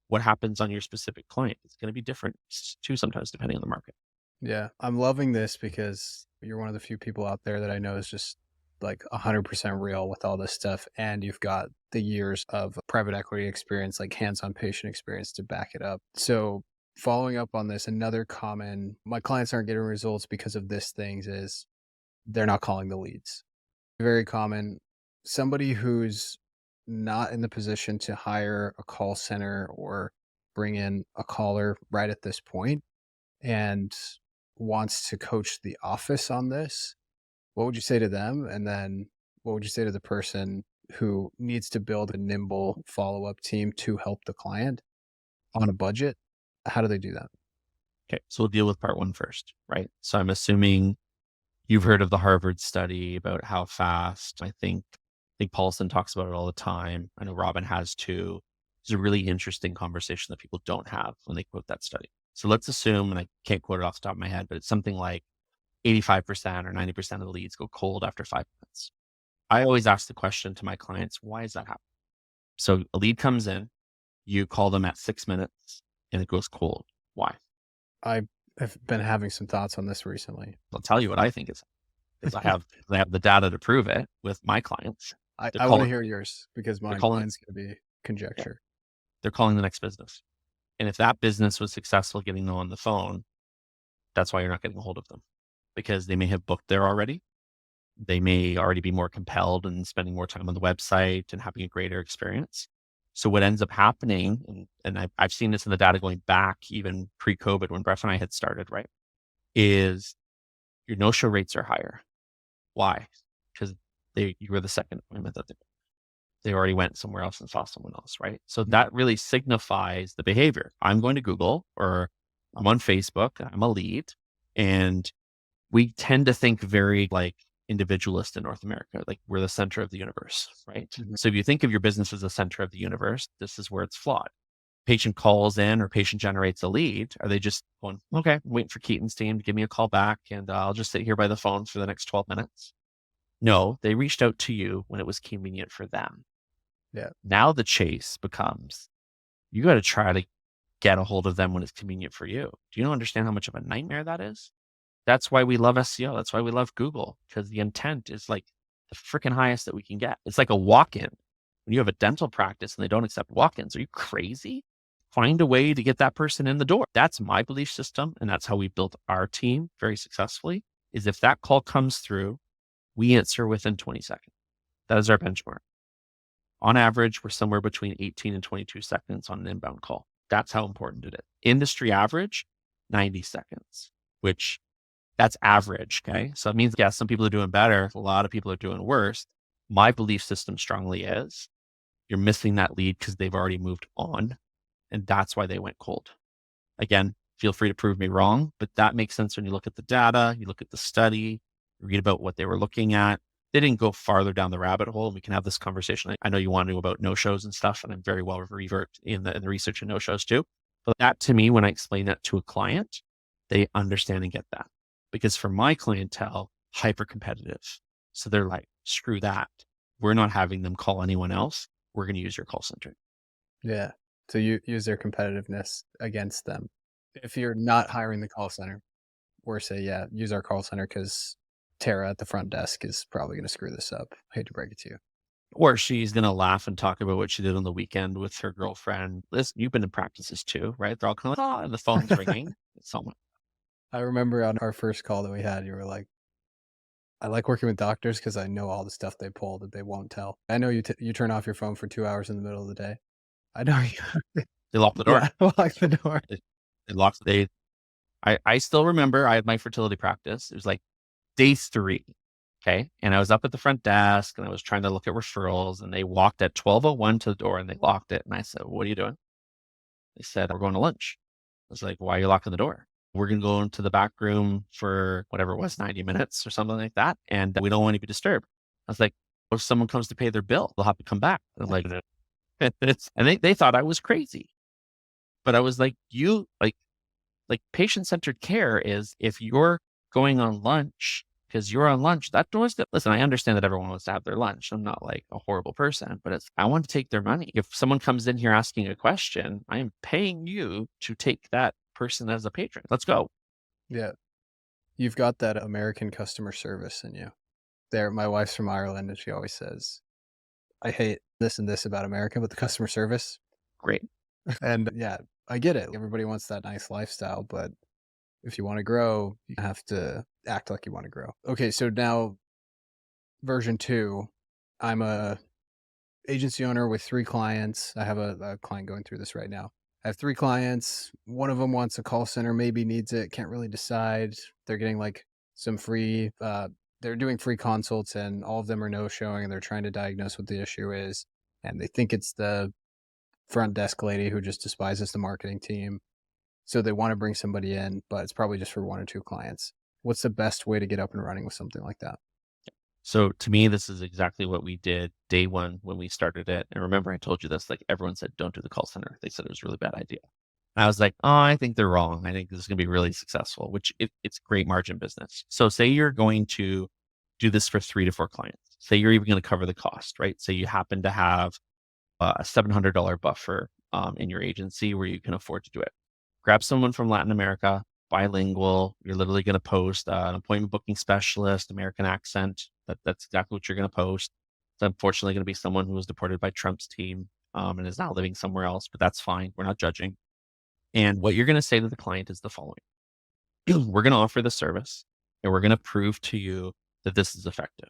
S1: What happens on your specific client? It's going to be different too, sometimes depending on the market.
S2: Yeah, I'm loving this because you're one of the few people out there that I know is just like 100% real with all this stuff. And you've got the years of private equity experience, like hands on patient experience to back it up. So, following up on this, another common, my clients aren't getting results because of this things is they're not calling the leads. Very common. Somebody who's not in the position to hire a call center or bring in a caller right at this point and wants to coach the office on this, what would you say to them? And then what would you say to the person who needs to build a nimble follow up team to help the client on a budget? How do they do that?
S1: Okay, so we'll deal with part 1 first, right? So I'm assuming you've heard of the Harvard study about how fast. I think Paulson talks about it all the time. I know Robin has too. It's a really interesting conversation that people don't have when they quote that study. So let's assume, and I can't quote it off the top of my head, but it's something like 85% or 90% of the leads go cold after 5 minutes. I always ask the question to my clients, why is that happening? So a lead comes in, you call them at 6 minutes and it goes cold. Why?
S2: I have been having some thoughts on this recently.
S1: I'll tell you what I think is because I have the data to prove it with my clients. They're
S2: I want to
S1: calling
S2: hear yours because
S1: they're
S2: mine,
S1: calling
S2: mine's going to be
S1: yeah,
S2: conjecture.
S1: they're calling the next business. And if that business was successful getting them on the phone, that's why you're not getting a hold of them because they may have booked there already. They may already be more compelled and spending more time on the website and having a greater experience. So what ends up happening, and I've seen this in the data going back even pre-COVID when Brett and I had started, right, is your no-show rates are higher. Why? Because you were the second appointment that they already went somewhere else and saw someone else, right? So
S2: Mhm.
S1: that really signifies the behavior. I'm going to Google or I'm on Facebook, I'm a lead, and we tend to think very like individualist in North America, like we're the center of the universe, right?
S2: Mhm.
S1: So if you think of your business as the center of the universe, this is where it's flawed. Patient calls in or patient generates a lead. Are they just going, okay, I'm waiting for Keaton's team to give me a call back and I'll just sit here by the phone for the next 12 minutes? No, they reached out to you when it was convenient for them.
S2: Yeah.
S1: Now the chase becomes you got to try to get a hold of them when it's convenient for you. Do you understand how much of a nightmare that is? That's why we love SEO. That's why we love Google because the intent is like the freaking highest that we can get. It's like a walk-in. When you have a dental practice and they don't accept walk-ins, are you crazy? Find a way to get that person in the door. That's my belief system. And that's how we built our team very successfully is if that call comes through, we answer within 20 seconds. That is our benchmark. On average, we're somewhere between 18 and 22 seconds on an inbound call. That's how important it is. Industry average, 90 seconds, which that's average. Okay. So it means, yes, some people are doing better. A lot of people are doing worse. My belief system strongly is you're missing that lead because they've already moved on. And that's why they went cold. Again, feel free to prove me wrong, but that makes sense when you look at the data, you look at the study, you read about what they were looking at. They didn't go farther down the rabbit hole. We can have this conversation. I know you want to know about no-shows and stuff, and I'm very well reversed in the research and no-shows too. But that to me, when I explain that to a client, they understand and get that. Because for my clientele, hyper competitive. So they're like, screw that. We're not having them call anyone else. We're going to use your call center.
S2: Yeah. So you use their competitiveness against them. If you're not hiring the call center, or say, yeah, use our call center because Tara at the front desk is probably going to screw this up. Hate to break it to you.
S1: Or she's going to laugh and talk about what she did on the weekend with her girlfriend. Listen, you've been in practices too, right? They're all kind of like, oh, and the phone's ringing. It's someone.
S2: I remember on our first call that we had, you were like, I like working with doctors because I know all the stuff they pull that they won't tell. I know you turn off your phone for 2 hours in the middle of the day. I know you.
S1: They locked the door.
S2: Yeah, lock the door.
S1: They locked, I still remember I had my fertility practice. It was like day 3. Okay. And I was up at the front desk and I was trying to look at referrals and they walked at 12:01 to the door and they locked it. And I said, what are you doing? They said, we're going to lunch. I was like, why are you locking the door? We're going to go into the back room for whatever it was, 90 minutes or something like that. And we don't want to be disturbed. I was like, if someone comes to pay their bill, they'll have to come back. I'm like, and they thought I was crazy. But I was like, like patient centered care is if you're going on lunch because you're on lunch. That door's that. Listen, I understand that everyone wants to have their lunch. I'm not like a horrible person, but I want to take their money. If someone comes in here asking a question, I am paying you to take that person as a patron. Let's go.
S2: Yeah. You've got that American customer service in you. There, my wife's from Ireland, and she always says, "I hate this and this about America, but the customer service."
S1: Great.
S2: And yeah, I get it. Everybody wants that nice lifestyle, but if you want to grow, you have to act like you want to grow. Okay, so now version 2, I'm a agency owner with 3 clients. I have a client going through this right now. I have 3 clients. One of them wants a call center, maybe needs it, can't really decide. They're getting like some free they're doing free consults and all of them are no showing and they're trying to diagnose what the issue is. And they think it's the front desk lady who just despises the marketing team. So they want to bring somebody in, but it's probably just for 1 or 2 clients. What's the best way to get up and running with something like that?
S1: So to me, this is exactly what we did day one when we started it. And remember, I told you this, like everyone said, don't do the call center. They said it was a really bad idea. And I was like, oh, I think they're wrong. I think this is going to be really successful, which it's great margin business. So say you're going to do this for 3 to 4 clients. Say you're even going to cover the cost, right? Say you happen to have a $700 buffer in your agency where you can afford to do it. Grab someone from Latin America, bilingual. You're literally going to post an appointment booking specialist, American accent. That's exactly what you're going to post. It's unfortunately going to be someone who was deported by Trump's team and is now living somewhere else, but that's fine. We're not judging. And what you're going to say to the client is the following. We're going to offer the service and we're going to prove to you that this is effective.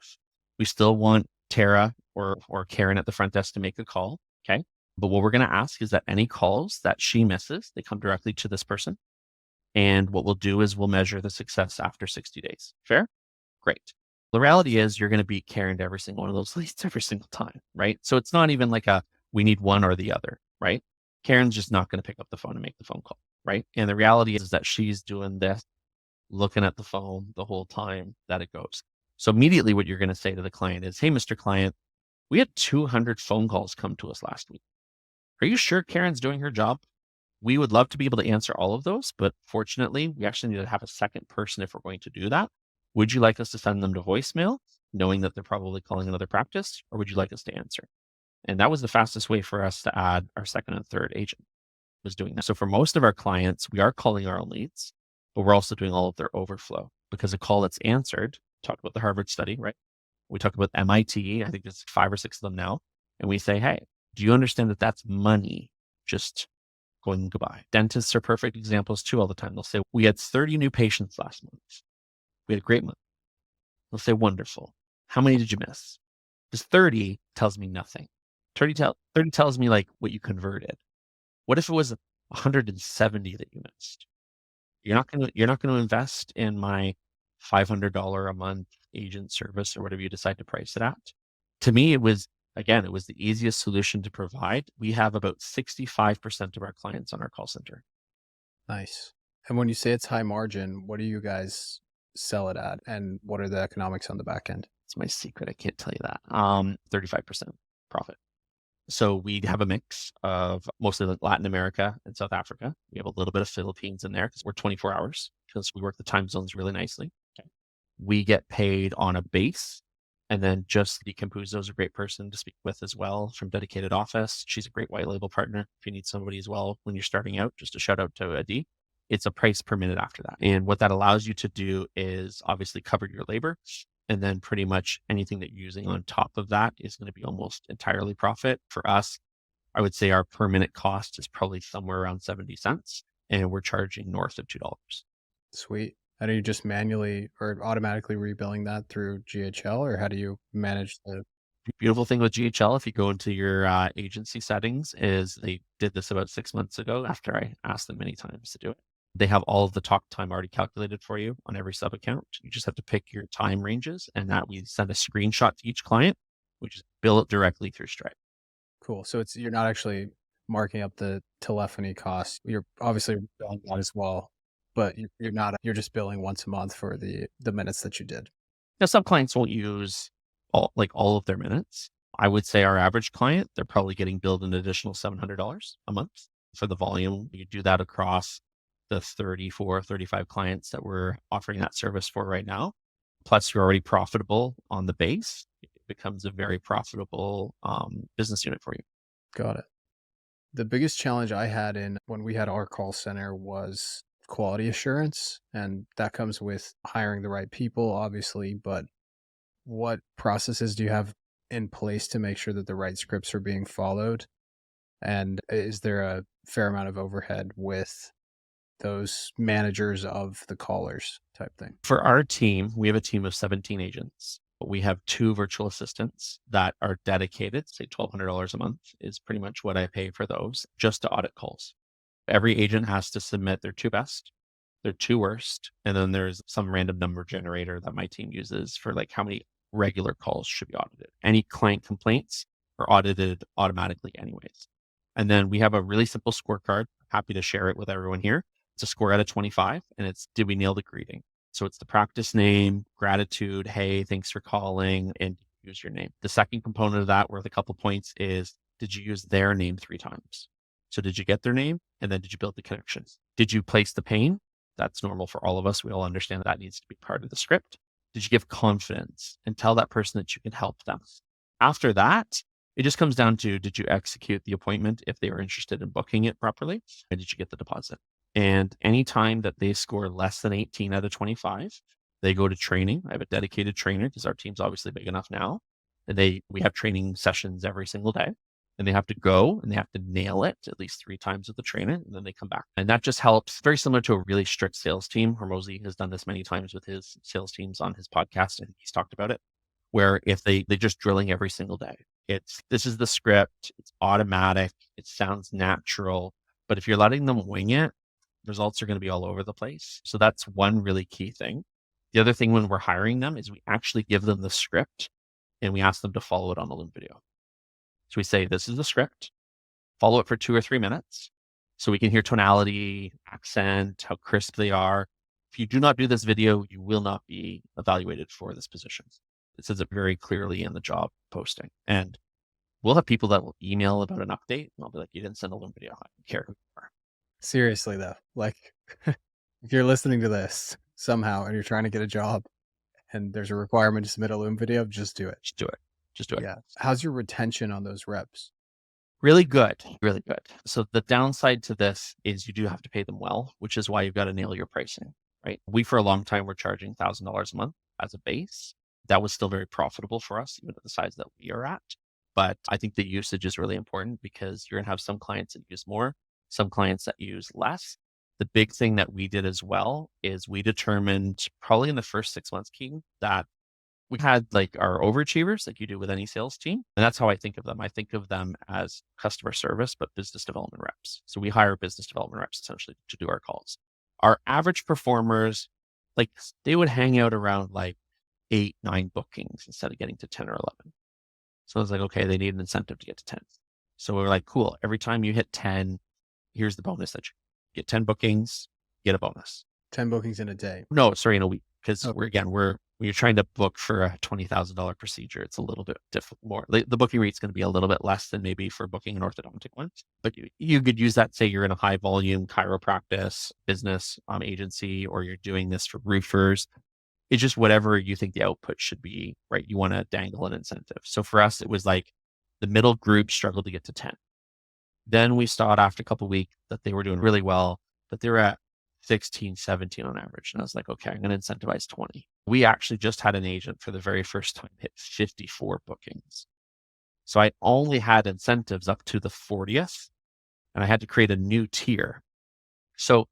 S1: We still want Tara or Karen at the front desk to make a call. Okay. But what we're going to ask is that any calls that she misses, they come directly to this person. And what we'll do is we'll measure the success after 60 days. Fair? Great. The reality is you're going to beat Karen to every single one of those leads every single time, right? So it's not even like we need one or the other, right? Karen's just not going to pick up the phone and make the phone call, right? And the reality is that she's doing this, looking at the phone the whole time that it goes. So immediately what you're going to say to the client is, hey, Mr. Client, we had 200 phone calls come to us last week. Are you sure Karen's doing her job? We would love to be able to answer all of those, but fortunately, we actually need to have a second person if we're going to do that. Would you like us to send them to voicemail, knowing that they're probably calling another practice, or would you like us to answer? And that was the fastest way for us to add our second and third agent, was doing that. So for most of our clients, we are calling our own leads, but we're also doing all of their overflow because a call that's answered, talk about the Harvard study, right? We talk about MIT, I think there's 5 or 6 of them now. And we say, hey, do you understand that that's money just going goodbye? Dentists are perfect examples too all the time. They'll say, we had 30 new patients last month. We had a great month. They'll say, wonderful. How many did you miss? Because 30 tells me nothing. 30 tells me like what you converted. What if it was 170 that you missed? You're not going to invest in my $500 a month agent service or whatever you decide to price it at. To me, it was the easiest solution to provide. We have about 65% of our clients on our call center.
S2: Nice. And when you say it's high margin, what do you guys sell it at? And what are the economics on the back end?
S1: It's my secret. I can't tell you that. 35% profit. So we have a mix of mostly Latin America and South Africa. We have a little bit of Philippines in there because we're 24 hours because we work the time zones really nicely. Okay. We get paid on a base. And then just Decompuzo is a great person to speak with as well from Dedicated Office. She's a great white label partner. If you need somebody as well when you're starting out, just a shout out to Adi. It's a price per minute after that. And what that allows you to do is obviously cover your labor. And then pretty much anything that you're using on top of that is going to be almost entirely profit. For us, I would say our per minute cost is probably somewhere around 70 cents. And we're charging north of $2.
S2: Sweet. And are you just manually or automatically rebilling that through GHL, or how do you manage the?
S1: Beautiful thing with GHL, if you go into your agency settings, is they did this about 6 months ago after I asked them many times to do it. They have all of the talk time already calculated for you on every sub account. You just have to pick your time ranges, and that we send a screenshot to each client, which is bill it directly through Stripe.
S2: Cool. So you're not actually marking up the telephony costs. You're obviously billing that as well, but you're not. You're just billing once a month for the minutes that you did.
S1: Now, some clients won't use all of their minutes. I would say our average client, they're probably getting billed an additional $700 a month for the volume. You do that across the 34, 35 clients that we're offering that service for right now. Plus you're already profitable on the base. It becomes a very profitable business unit for you.
S2: Got it. The biggest challenge I had in when we had our call center was quality assurance, and that comes with hiring the right people, obviously. But what processes do you have in place to make sure that the right scripts are being followed? And is there a fair amount of overhead with those managers of the callers type thing?
S1: For our team, we have a team of 17 agents. We have 2 virtual assistants that are dedicated, say $1,200 a month is pretty much what I pay for those, just to audit calls. Every agent has to submit their 2 best, their 2 worst, and then there's some random number generator that my team uses for like how many regular calls should be audited. Any client complaints are audited automatically anyways. And then we have a really simple scorecard. Happy to share it with everyone here. It's a score out of 25, and it's, did we nail the greeting? So it's the practice name, gratitude, hey, thanks for calling, and use your name. The second component of that, worth a couple points, is did you use their name 3 times? So did you get their name? And then did you build the connections? Did you place the pain? That's normal for all of us. We all understand that needs to be part of the script. Did you give confidence and tell that person that you can help them? After that, it just comes down to, did you execute the appointment if they were interested in booking it properly? And did you get the deposit? And anytime that they score less than 18 out of 25, they go to training. I have a dedicated trainer because our team's obviously big enough now. And we have training sessions every single day. And they have to go and they have to nail it at least 3 times with the trainer, and then they come back. And that just helps. Very similar to a really strict sales team. Hormozy has done this many times with his sales teams on his podcast, and he's talked about it, where if they're just drilling every single day. This is the script, it's automatic, it sounds natural, but if you're letting them wing it, results are going to be all over the place. So that's one really key thing. The other thing when we're hiring them is we actually give them the script and we ask them to follow it on a Loom video. So we say, this is the script, follow it for 2 or 3 minutes so we can hear tonality, accent, how crisp they are. If you do not do this video, you will not be evaluated for this position. It says it very clearly in the job posting. And we'll have people that will email about an update, and I'll be like, you didn't send a Loom video. I don't care who you are.
S2: Seriously, though, like if you're listening to this somehow and you're trying to get a job and there's a requirement to submit a Loom video, just do it.
S1: Just do it. Just do it.
S2: Yeah. How's your retention on those reps?
S1: Really good. Really good. So the downside to this is you do have to pay them well, which is why you've got to nail your pricing, right? We, for a long time, were charging $1,000 a month as a base. That was still very profitable for us, even at the size that we are at. But I think the usage is really important because you're going to have some clients that use more, some clients that use less. The big thing that we did as well is we determined probably in the first 6 months, Keaton, that we had like our overachievers like you do with any sales team. And that's how I think of them. I think of them as customer service, but business development reps. So we hire business development reps essentially to do our calls. Our average performers, like they would hang out around like 8, 9 bookings instead of getting to 10 or 11. So I was like, okay, they need an incentive to get to 10. So we were like, cool. Every time you hit 10, here's the bonus that you get 10 bookings, get a bonus.
S2: 10 bookings in a day.
S1: No, sorry, in a week. Because
S2: Okay.
S1: when you're trying to book for a $20,000 procedure, it's a little bit more. The booking rate's going to be a little bit less than maybe for booking an orthodontic one. But you could use that, say you're in a high volume chiropractic business agency, or you're doing this for roofers. It's just whatever you think the output should be, right? You want to dangle an incentive. So for us, it was like the middle group struggled to get to 10. Then we saw it after a couple of weeks that they were doing really well, but they were at 16, 17 on average. And I was like, okay, I'm going to incentivize 20. We actually just had an agent for the very first time hit 54 bookings. So I only had incentives up to the 40th, and I had to create a new tier. So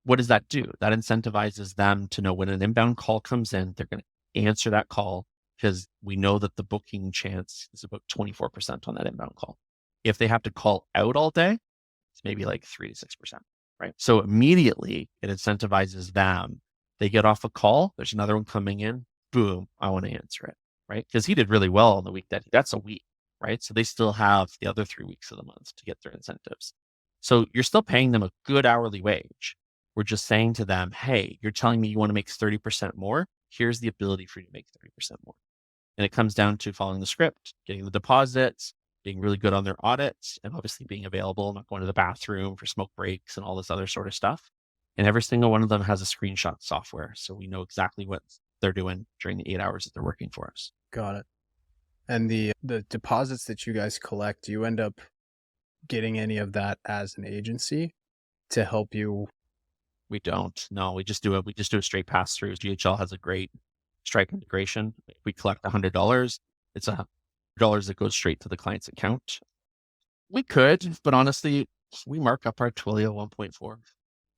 S1: what does that do? That incentivizes them to know when an inbound call comes in, they're going to answer that call because we know that the booking chance is about 24% on that inbound call. If they have to call out all day, it's maybe like 3 to 6%, right? So immediately it incentivizes them. They get off a call, there's another one coming in, boom, I want to answer it, right? Because he did really well on the week that's a week, right? So they still have the other 3 weeks of the month to get their incentives. So you're still paying them a good hourly wage. We're just saying to them, hey, you're telling me you want to make 30% more. Here's the ability for you to make 30% more. And it comes down to following the script, getting the deposits, being really good on their audits, and obviously being available, not going to the bathroom for smoke breaks and all this other sort of stuff. And every single one of them has a screenshot software. So we know exactly what they're doing during the 8 hours that they're working for us.
S2: Got it. And the deposits that you guys collect, do you end up getting any of that as an agency to help you?
S1: We don't. No, we just do a straight pass through. GHL has a great Stripe integration. If we collect $100, it's $100 that goes straight to the client's account. We could, but honestly, we mark up our Twilio 1.4.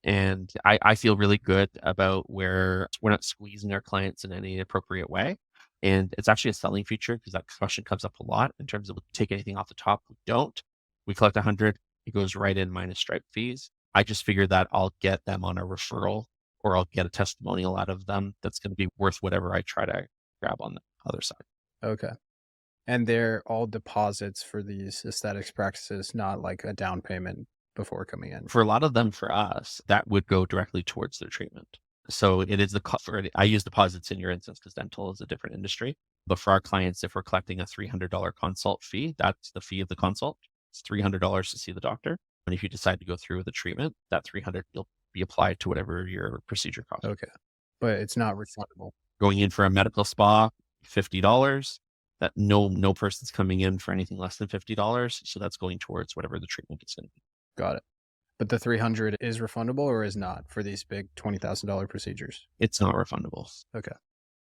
S1: And I feel really good about where we're not squeezing our clients in any appropriate way. And it's actually a selling feature because that question comes up a lot in terms of take anything off the top. We don't. We collect 100, it goes right in minus Stripe fees. I just figure that I'll get them on a referral or I'll get a testimonial out of them that's going to be worth whatever I try to grab on the other side.
S2: Okay. And they're all deposits for these aesthetics practices, not like a down payment before coming in.
S1: For a lot of them, for us, that would go directly towards their treatment. So it is I use deposits in your instance because dental is a different industry. But for our clients, if we're collecting a $300 consult fee, that's the fee of the consult. It's $300 to see the doctor. And if you decide to go through with the treatment, that 300 will be applied to whatever your procedure costs.
S2: Okay. But it's not refundable.
S1: Going in for a medical spa, $50. That no person's coming in for anything less than $50. So that's going towards whatever the treatment is going to be.
S2: Got it. But the 300 is refundable or is not for these big $20,000 procedures?
S1: It's not refundable.
S2: Okay.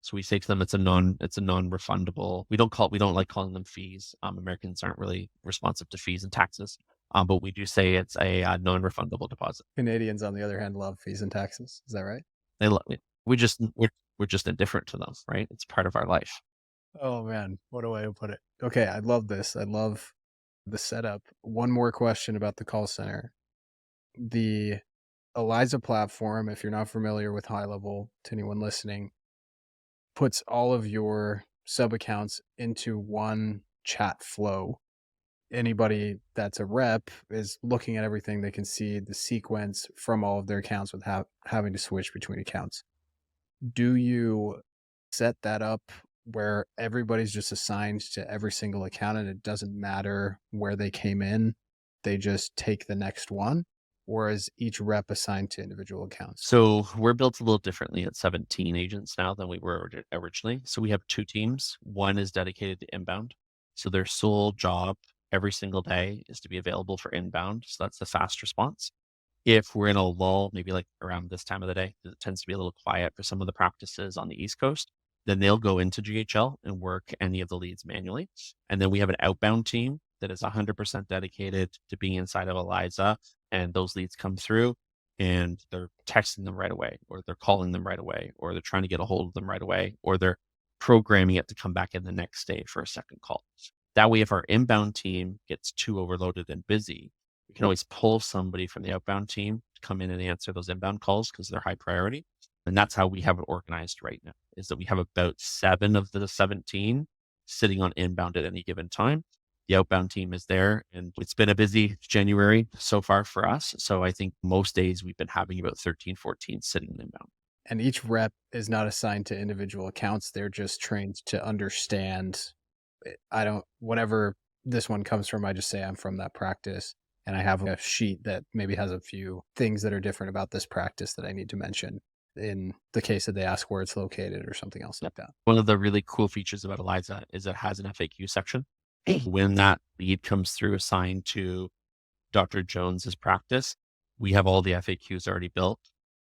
S1: So we say to them, it's a non-refundable. We don't like calling them fees. Americans aren't really responsive to fees and taxes. But we do say it's a non-refundable deposit.
S2: Canadians, on the other hand, love fees and taxes. Is that right?
S1: They love it. We're just indifferent to them, right? It's part of our life.
S2: Oh man, what a way to put it. Okay, I love this. I love the setup. One more question about the call center. The Eliza platform, if you're not familiar with High Level, to anyone listening, puts all of your sub accounts into one chat flow. Anybody that's a rep is looking at everything. They can see the sequence from all of their accounts without having to switch between accounts. Do you set that up where everybody's just assigned to every single account and it doesn't matter where they came in? They just take the next one? Or is each rep assigned to individual accounts?
S1: So we're built a little differently at 17 agents now than we were originally. So we have two teams. One is dedicated to inbound. So their sole job every single day is to be available for inbound. So that's the fast response. If we're in a lull, maybe like around this time of the day, 'cause it tends to be a little quiet for some of the practices on the East Coast, then they'll go into GHL and work any of the leads manually. And then we have an outbound team that is 100% dedicated to being inside of Eliza. And those leads come through and they're texting them right away, or they're calling them right away, or they're trying to get a hold of them right away, or they're programming it to come back in the next day for a second call. That way, if our inbound team gets too overloaded and busy, we can always pull somebody from the outbound team to come in and answer those inbound calls because they're high priority. And that's how we have it organized right now, is that we have about 7 of the 17 sitting on inbound at any given time. The outbound team is there, and it's been a busy January so far for us. So I think most days we've been having about 13, 14 sitting in inbound.
S2: And each rep is not assigned to individual accounts. They're just trained to understand. Whatever this one comes from, I just say I'm from that practice. And I have a sheet that maybe has a few things that are different about this practice that I need to mention in the case that they ask where it's located or something else like that.
S1: One of the really cool features about Eliza is it has an FAQ section. When that lead comes through assigned to Dr. Jones's practice, we have all the FAQs already built.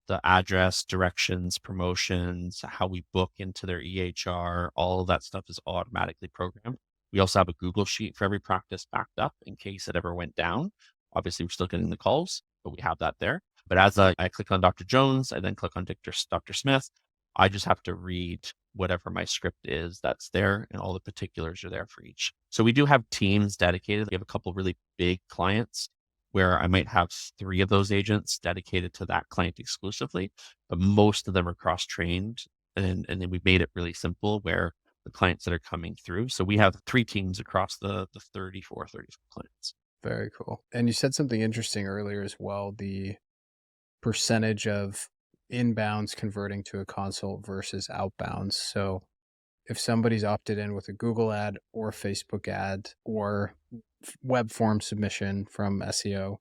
S1: The address, directions, promotions, how we book into their EHR, all of that stuff is automatically programmed. We also have a Google sheet for every practice backed up in case it ever went down. Obviously, we're still getting the calls, but we have that there. But as I click on Dr. Jones, I then click on Dr. Smith, I just have to read whatever my script is that's there, and all the particulars are there for each. So we do have teams dedicated. We have a couple really big clients where I might have 3 of those agents dedicated to that client exclusively, but most of them are cross-trained. And then we've made it really simple where the clients that are coming through. So we have 3 teams across the 34 clients.
S2: Very cool. And you said something interesting earlier as well, the percentage of inbounds converting to a consult versus outbounds. So if somebody's opted in with a Google ad or Facebook ad or web form submission from SEO,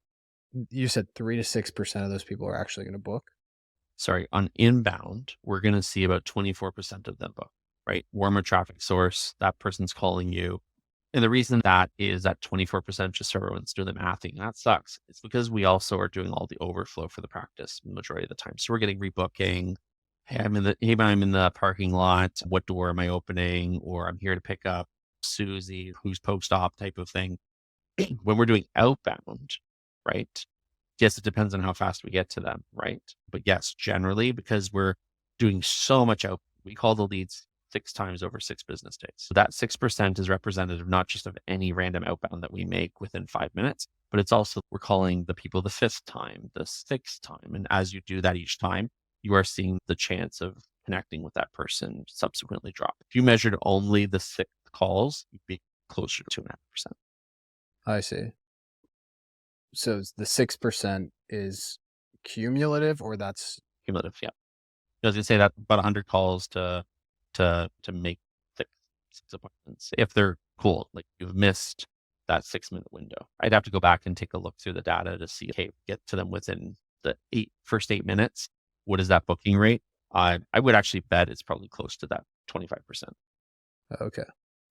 S2: you said 3 to 6% of those people are actually going to book.
S1: sorry, on inbound, we're going to see about 24% of them book, right? Warmer traffic source, that person's calling you. And the reason that is that 24%, just so everyone's doing the mathing, that sucks. It's because we also are doing all the overflow for the practice majority of the time. So we're getting rebooking. I'm in the parking lot. What door am I opening? Or I'm here to pick up Susie, who's post-op type of thing. When we're doing outbound, right? Yes, it depends on how fast we get to them, right? But yes, generally, because we're doing so much out, we call the leads 6 times over 6 business days. So that 6% is representative not just of any random outbound that we make within 5 minutes, but it's also we're calling the people the 5th time, the 6th time. And as you do that each time, you are seeing the chance of connecting with that person subsequently drop. If you measured only the 6 calls, you'd be closer to 2.5%.
S2: I see. So the 6% is cumulative, or that's
S1: Cumulative, yeah. I was gonna say that about 100 calls to make six appointments if they're cool. Like you've missed that 6 minute window. I'd have to go back and take a look through the data to see, okay, get to them within the first 8 minutes. What is that booking rate? I would actually bet it's probably close to that 25%.
S2: okay.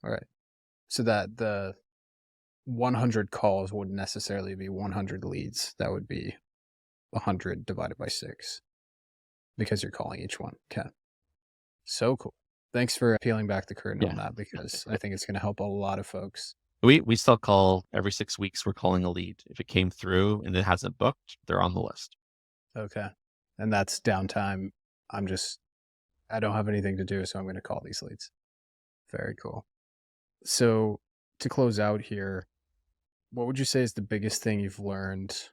S2: All right. So that the 100 calls wouldn't necessarily be 100 leads. That would be 100 divided by 6 because you're calling each one. Okay. So cool. Thanks for peeling back the curtain on
S1: Yeah.
S2: that, because I think it's going to help a lot of folks.
S1: We still call every 6 weeks, we're calling a lead. If it came through and it hasn't booked, they're on the list.
S2: Okay. And that's downtime. I don't have anything to do, so I'm going to call these leads. Very cool. So to close out here, what would you say is the biggest thing you've learned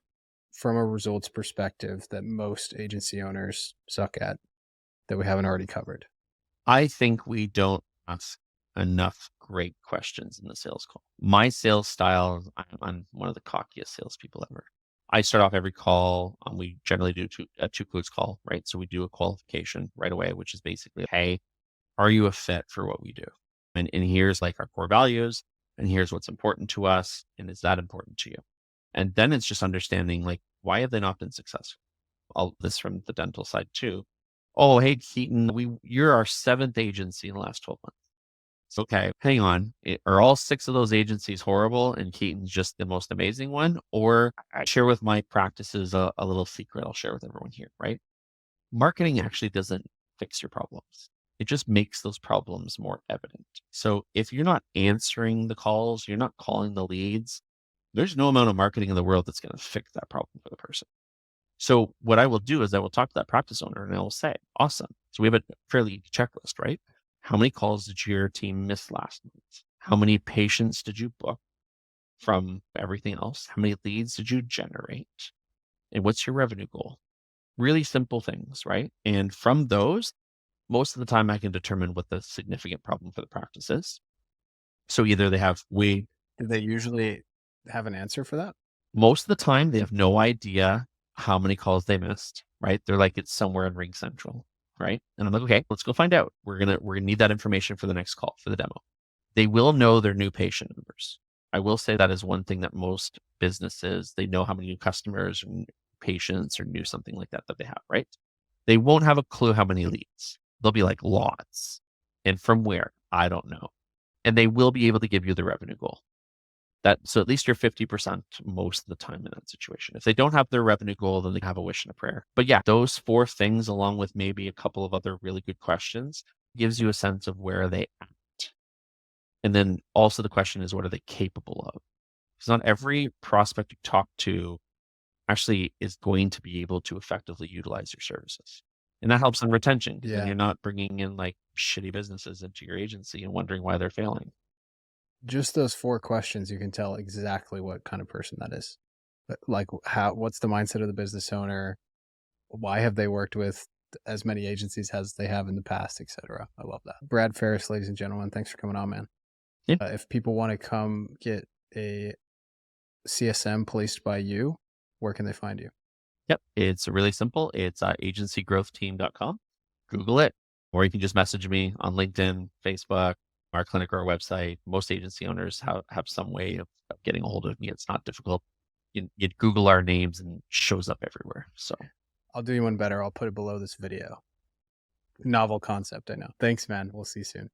S2: from a results perspective that most agency owners suck at that we haven't already covered?
S1: I think we don't ask enough great questions in the sales call. My sales style, I'm one of the cockiest salespeople ever. I start off every call. We generally do a two clues call, right? So we do a qualification right away, which is basically, hey, are you a fit for what we do? And here's like our core values, and here's what's important to us, and is that important to you? And then it's just understanding like why have they not been successful? All this from the dental side too. Oh, hey, Keaton, you're our 7th agency in the last 12 months. So, okay, hang on. Are all 6 of those agencies horrible and Keaton's just the most amazing one? Or I share with my practices a little secret I'll share with everyone here, right? Marketing actually doesn't fix your problems. It just makes those problems more evident. So if you're not answering the calls, you're not calling the leads, there's no amount of marketing in the world that's going to fix that problem for the person. So what I will do is I will talk to that practice owner and I will say, awesome. So we have a fairly easy checklist, right? How many calls did your team miss last month? How many patients did you book from everything else? How many leads did you generate? And what's your revenue goal? Really simple things, right? And from those, most of the time I can determine what the significant problem for the practice is. So either they have
S2: Do they usually have an answer for that?
S1: most of the time they have no idea how many calls they missed, right? They're like, it's somewhere in Ring Central, right? And I'm like, okay, let's go find out. We're gonna need that information for the next call for the demo. They will know their new patient numbers. I will say that is one thing that most businesses, they know how many new customers or patients or new something like that they have, right? They won't have a clue how many leads. They'll be like lots. And from where? I don't know. And they will be able to give you the revenue goal. So at least you're 50% most of the time in that situation. If they don't have their revenue goal, then they have a wish and a prayer. But yeah, those 4 things, along with maybe a couple of other really good questions, gives you a sense of where they at. And then also the question is, what are they capable of? Because not every prospect you talk to actually is going to be able to effectively utilize your services. And that helps in retention, because then
S2: Yeah.
S1: you're not bringing in like shitty businesses into your agency and wondering why they're failing.
S2: Just those 4 questions, you can tell exactly what kind of person that is. Like what's the mindset of the business owner? Why have they worked with as many agencies as they have in the past, etc. I love that. Brad Ferris, ladies and gentlemen, thanks for coming on, man.
S1: Yeah.
S2: If people want to come get a CSM placed by you, where can they find you?
S1: Yep. It's really simple. It's agencygrowthteam.com. Google it, or you can just message me on LinkedIn, Facebook, our clinic, or our website. Most agency owners have some way of getting a hold of me. It's not difficult. You Google our names and it shows up everywhere. So
S2: I'll do you one better. I'll put it below this video. Novel concept, I know. Thanks, man. We'll see you soon.